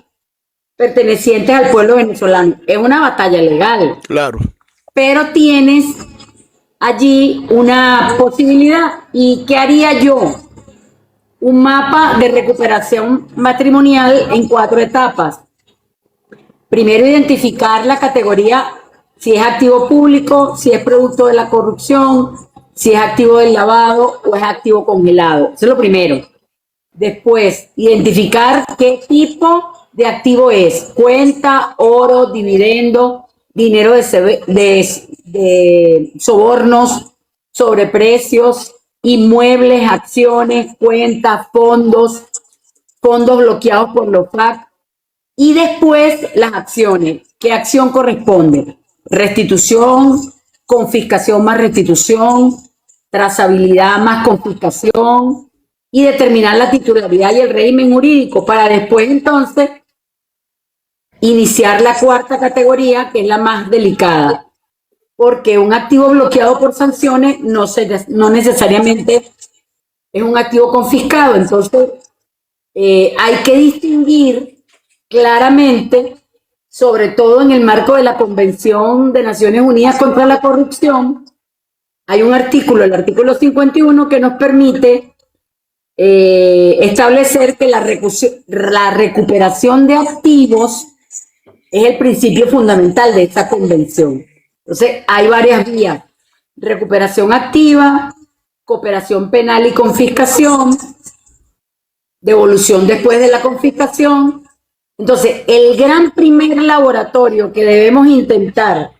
pertenecientes al pueblo venezolano. Es una batalla legal. Claro. Pero tienes allí una posibilidad. ¿Y qué haría yo? Un mapa de recuperación patrimonial en 4 etapas. Primero, identificar la categoría, si es activo público, si es producto de la corrupción, si es activo del lavado o es activo congelado. Eso es lo primero. Después, identificar qué tipo de activo es: cuenta, oro, dividendo, dinero de sobornos, sobreprecios, inmuebles, acciones, cuentas, fondos bloqueados por los FAC. Y después las acciones. ¿Qué acción corresponde? Restitución, confiscación más restitución, trazabilidad más confiscación, y determinar la titularidad y el régimen jurídico, para después entonces iniciar la 4ª categoría, que es la más delicada, porque un activo bloqueado por sanciones no necesariamente es un activo confiscado. Entonces hay que distinguir claramente, sobre todo en el marco de la Convención de Naciones Unidas contra la Corrupción. Hay un artículo, el artículo 51, que nos permite establecer que la recuperación de activos es el principio fundamental de esta convención. Entonces, hay varias vías: recuperación activa, cooperación penal y confiscación, devolución después de la confiscación. Entonces, el gran primer laboratorio que debemos intentar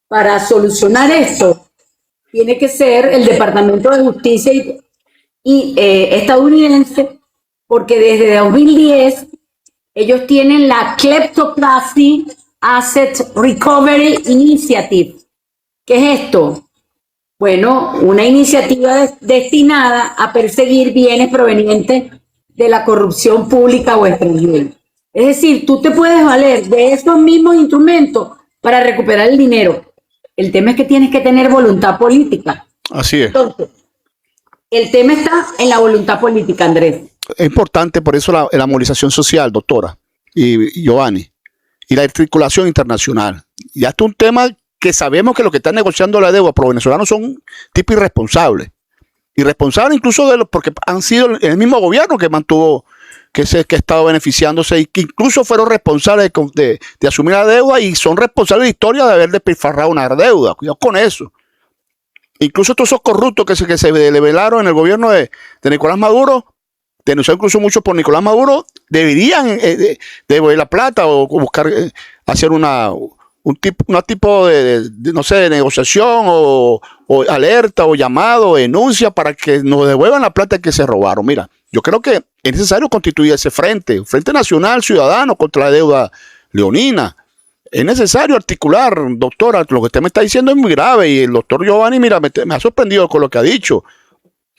para solucionar esto tiene que ser el Departamento de Justicia estadounidense, porque desde 2010 ellos tienen la Kleptocracy Asset Recovery Initiative. ¿Qué es esto? Bueno, una iniciativa destinada a perseguir bienes provenientes de la corrupción pública o extranjera. Es decir, tú te puedes valer de esos mismos instrumentos para recuperar el dinero. El tema es que tienes que tener voluntad política. Así es. Entonces, el tema está en la voluntad política, Andrés. Es importante por eso la movilización social, doctora y Giovanni. y la articulación internacional. Ya está un tema que sabemos que los que están negociando la deuda pro venezolanos son tipos irresponsables. Irresponsables incluso porque han sido el mismo gobierno que mantuvo, que ha estado beneficiándose y que incluso fueron responsables de asumir la deuda y son responsables de la historia de haber despilfarrado una deuda. Cuidado con eso. Incluso todos esos corruptos que se develaron en el gobierno de Nicolás Maduro, denunciados incluso mucho por Nicolás Maduro, deberían devolver la plata o buscar hacer un tipo no sé, de negociación o alerta o llamado o denuncia para que nos devuelvan la plata que se robaron. Mira, yo creo que es necesario constituir ese frente nacional ciudadano contra la deuda leonina. Es necesario articular, doctora, lo que usted me está diciendo es muy grave y el doctor Giovanni, mira, me ha sorprendido con lo que ha dicho.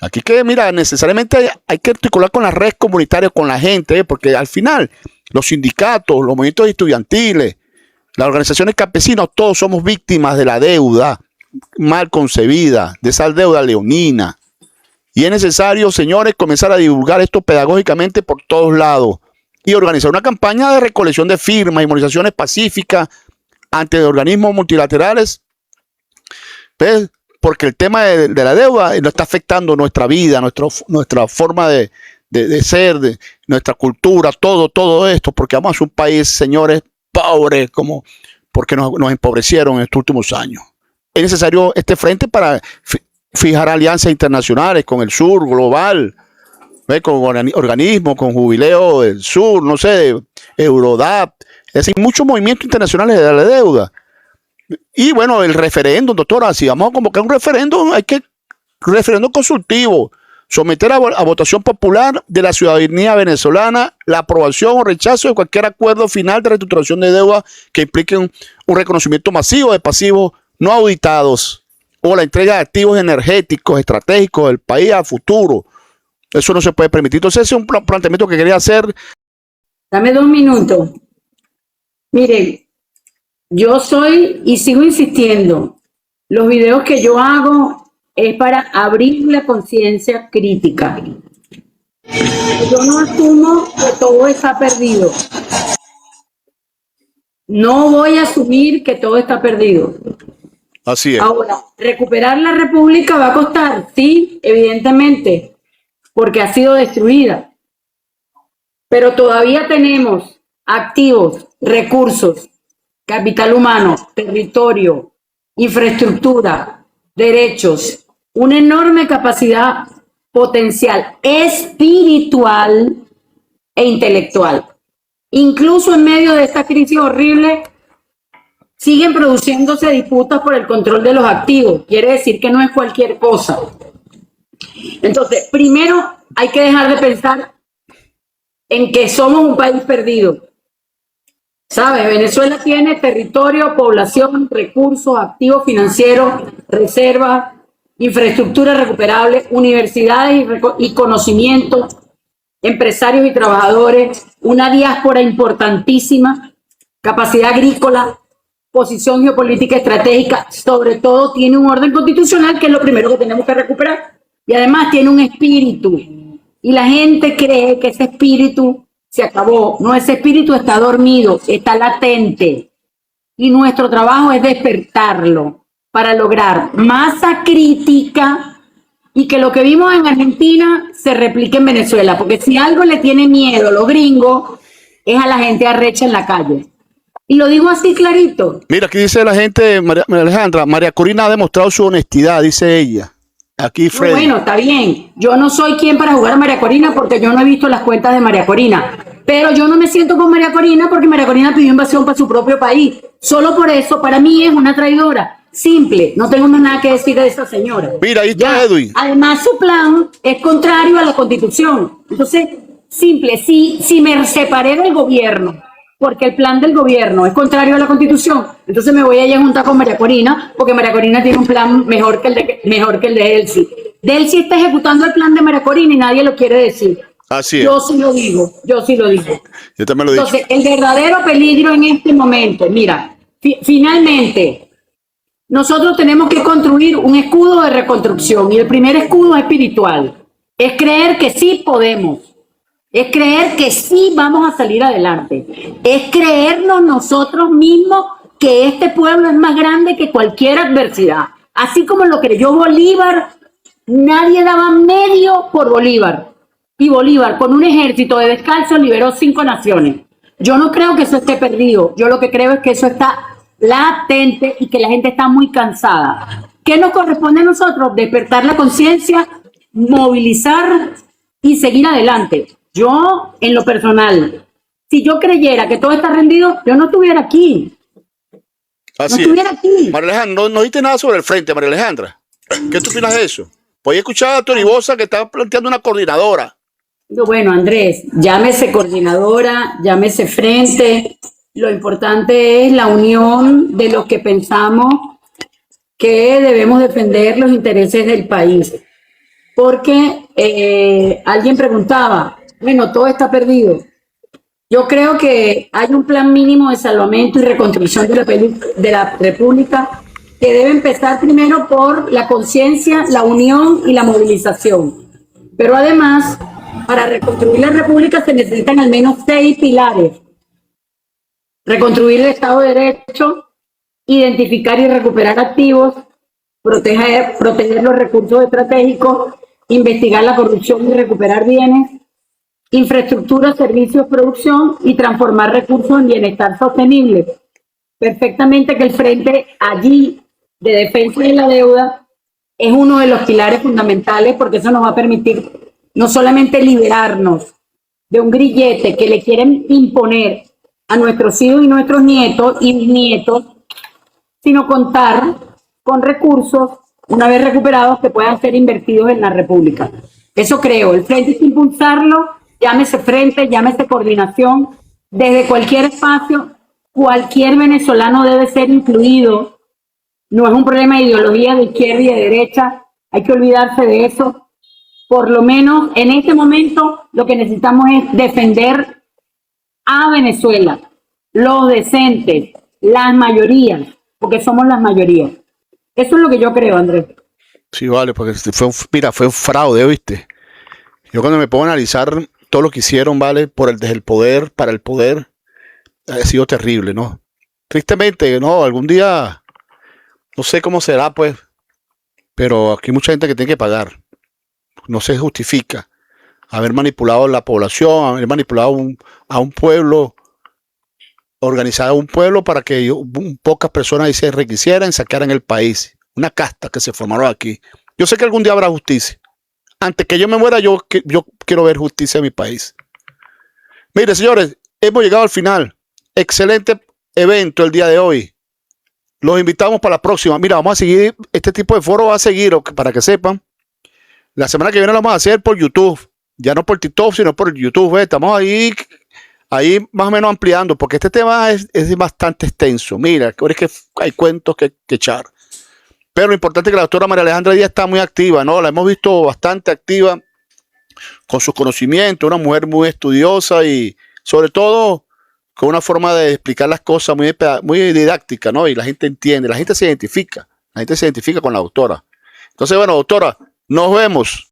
Aquí que, mira, necesariamente hay que articular con las redes comunitarias, con la gente, porque al final los sindicatos, los movimientos estudiantiles, las organizaciones campesinas, todos somos víctimas de la deuda mal concebida, de esa deuda leonina. Y es necesario, señores, comenzar a divulgar esto pedagógicamente por todos lados y organizar una campaña de recolección de firmas y movilizaciones pacíficas ante organismos multilaterales, ¿ves? Porque el tema de la deuda nos está afectando nuestra vida, nuestra forma de ser, nuestra cultura, todo esto, porque vamos a un país, señores, pobre, porque nos empobrecieron en estos últimos años. Es necesario este frente para fijar alianzas internacionales con el sur global, ¿ve? Con organismos, con Jubileo del Sur, no sé, Eurodap, es decir, muchos movimientos internacionales de la deuda. Y bueno, el referéndum, doctora, si vamos a convocar un referéndum, hay que referéndum consultivo, someter a votación popular de la ciudadanía venezolana la aprobación o rechazo de cualquier acuerdo final de reestructuración de deuda que implique un reconocimiento masivo de pasivos no auditados o la entrega de activos energéticos estratégicos del país a futuro. Eso no se puede permitir. Entonces ese es un planteamiento que quería hacer. Dame 2 minutos. Miren, yo soy y sigo insistiendo, los videos que yo hago es para abrir la conciencia crítica. Yo no asumo que todo está perdido. No voy a asumir que todo está perdido. Así es. Ahora, recuperar la República va a costar, sí, evidentemente, porque ha sido destruida. Pero todavía tenemos activos, recursos, capital humano, territorio, infraestructura, derechos, una enorme capacidad potencial espiritual e intelectual. Incluso en medio de esta crisis horrible, siguen produciéndose disputas por el control de los activos. Quiere decir que no es cualquier cosa. Entonces, primero hay que dejar de pensar en que somos un país perdido. ¿Sabes? Venezuela tiene territorio, población, recursos, activos financieros, reservas, infraestructura recuperable, universidades y conocimientos, empresarios y trabajadores, una diáspora importantísima, capacidad agrícola, posición geopolítica estratégica, sobre todo tiene un orden constitucional que es lo primero que tenemos que recuperar y además tiene un espíritu y la gente cree que ese espíritu se acabó. No, ese espíritu está dormido, está latente y nuestro trabajo es despertarlo para lograr masa crítica y que lo que vimos en Argentina se replique en Venezuela, porque si algo le tiene miedo a los gringos es a la gente arrecha en la calle. Y lo digo así clarito. Mira, aquí dice la gente, María Alejandra, María Corina ha demostrado su honestidad, dice ella. Aquí Freddy. Bueno, está bien. Yo no soy quien para jugar a María Corina porque yo no he visto las cuentas de María Corina. Pero yo no me siento con María Corina porque María Corina pidió invasión para su propio país. Solo por eso, para mí es una traidora. Simple. No tengo más nada que decir de esa señora. Mira, ahí está Edwin. Además, su plan es contrario a la Constitución. Entonces, simple. Si me separé del gobierno porque el plan del gobierno es contrario a la Constitución, entonces me voy a ir a juntar con María Corina, porque María Corina tiene un plan mejor que el de Delcy. Delcy está ejecutando el plan de María Corina y nadie lo quiere decir. Así es. Yo sí lo digo. Yo también lo he dicho. Entonces, el verdadero peligro en este momento, mira, finalmente, nosotros tenemos que construir un escudo de reconstrucción y el primer escudo es espiritual. Es creer que sí podemos. Es creer que sí vamos a salir adelante. Es creernos nosotros mismos que este pueblo es más grande que cualquier adversidad. Así como lo creyó Bolívar, nadie daba medio por Bolívar. Y Bolívar, con un ejército de descalzos, liberó 5 naciones. Yo no creo que eso esté perdido. Yo lo que creo es que eso está latente y que la gente está muy cansada. ¿Qué nos corresponde a nosotros? Despertar la conciencia, movilizar y seguir adelante. Yo, en lo personal, si yo creyera que todo está rendido, yo no estuviera aquí. Así estuviera es. aquí. María Alejandra, no dijiste nada sobre el frente, María Alejandra. ¿Qué tú opinas de eso? Pues he escuchado a Tony Bosa que está planteando una coordinadora. Bueno, Andrés, llámese coordinadora, llámese frente. Lo importante es la unión de los que pensamos que debemos defender los intereses del país. Porque alguien preguntaba, bueno, todo está perdido. Yo creo que hay un plan mínimo de salvamento y reconstrucción de la República que debe empezar primero por la conciencia, la unión y la movilización. Pero además, para reconstruir la República se necesitan al menos 6 pilares. Reconstruir el Estado de Derecho, identificar y recuperar activos, proteger los recursos estratégicos, investigar la corrupción y recuperar bienes, infraestructura, servicios, producción y transformar recursos en bienestar sostenible. Perfectamente que el frente allí de defensa de la deuda es uno de los pilares fundamentales porque eso nos va a permitir no solamente liberarnos de un grillete que le quieren imponer a nuestros hijos y nuestros nietos y bisnietos, sino contar con recursos una vez recuperados que puedan ser invertidos en la República. Eso creo, el frente es impulsarlo, llámese frente, llámese coordinación, desde cualquier espacio, cualquier venezolano debe ser incluido. No es un problema de ideología de izquierda y de derecha, hay que olvidarse de eso. Por lo menos en este momento lo que necesitamos es defender a Venezuela, los decentes, las mayorías, porque somos las mayorías. Eso es lo que yo creo, Andrés. Sí, vale, porque fue un fraude, ¿viste? Yo cuando me pongo a analizar todo lo que hicieron, ¿vale? Desde el poder, para el poder, ha sido terrible, ¿no? Tristemente, ¿no? Algún día, no sé cómo será, pues, pero aquí hay mucha gente que tiene que pagar. No se justifica haber manipulado la población, haber manipulado a un pueblo, organizado a un pueblo para que pocas personas ahí se enriquecieran y sacaran el país. Una casta que se formaron aquí. Yo sé que algún día habrá justicia. Antes que yo me muera, yo quiero ver justicia en mi país. Mire, señores, hemos llegado al final. Excelente evento el día de hoy. Los invitamos para la próxima. Mira, vamos a seguir, este tipo de foro va a seguir, para que sepan. La semana que viene lo vamos a hacer por YouTube. Ya no por TikTok, sino por YouTube. Estamos ahí más o menos ampliando, porque este tema es bastante extenso. Mira, es que hay cuentos que echar. Pero lo importante es que la doctora María Alejandra Díaz está muy activa, ¿no? La hemos visto bastante activa con sus conocimientos, una mujer muy estudiosa y sobre todo con una forma de explicar las cosas muy didáctica, ¿no? Y la gente entiende, la gente se identifica con la doctora. Entonces, bueno, doctora, nos vemos.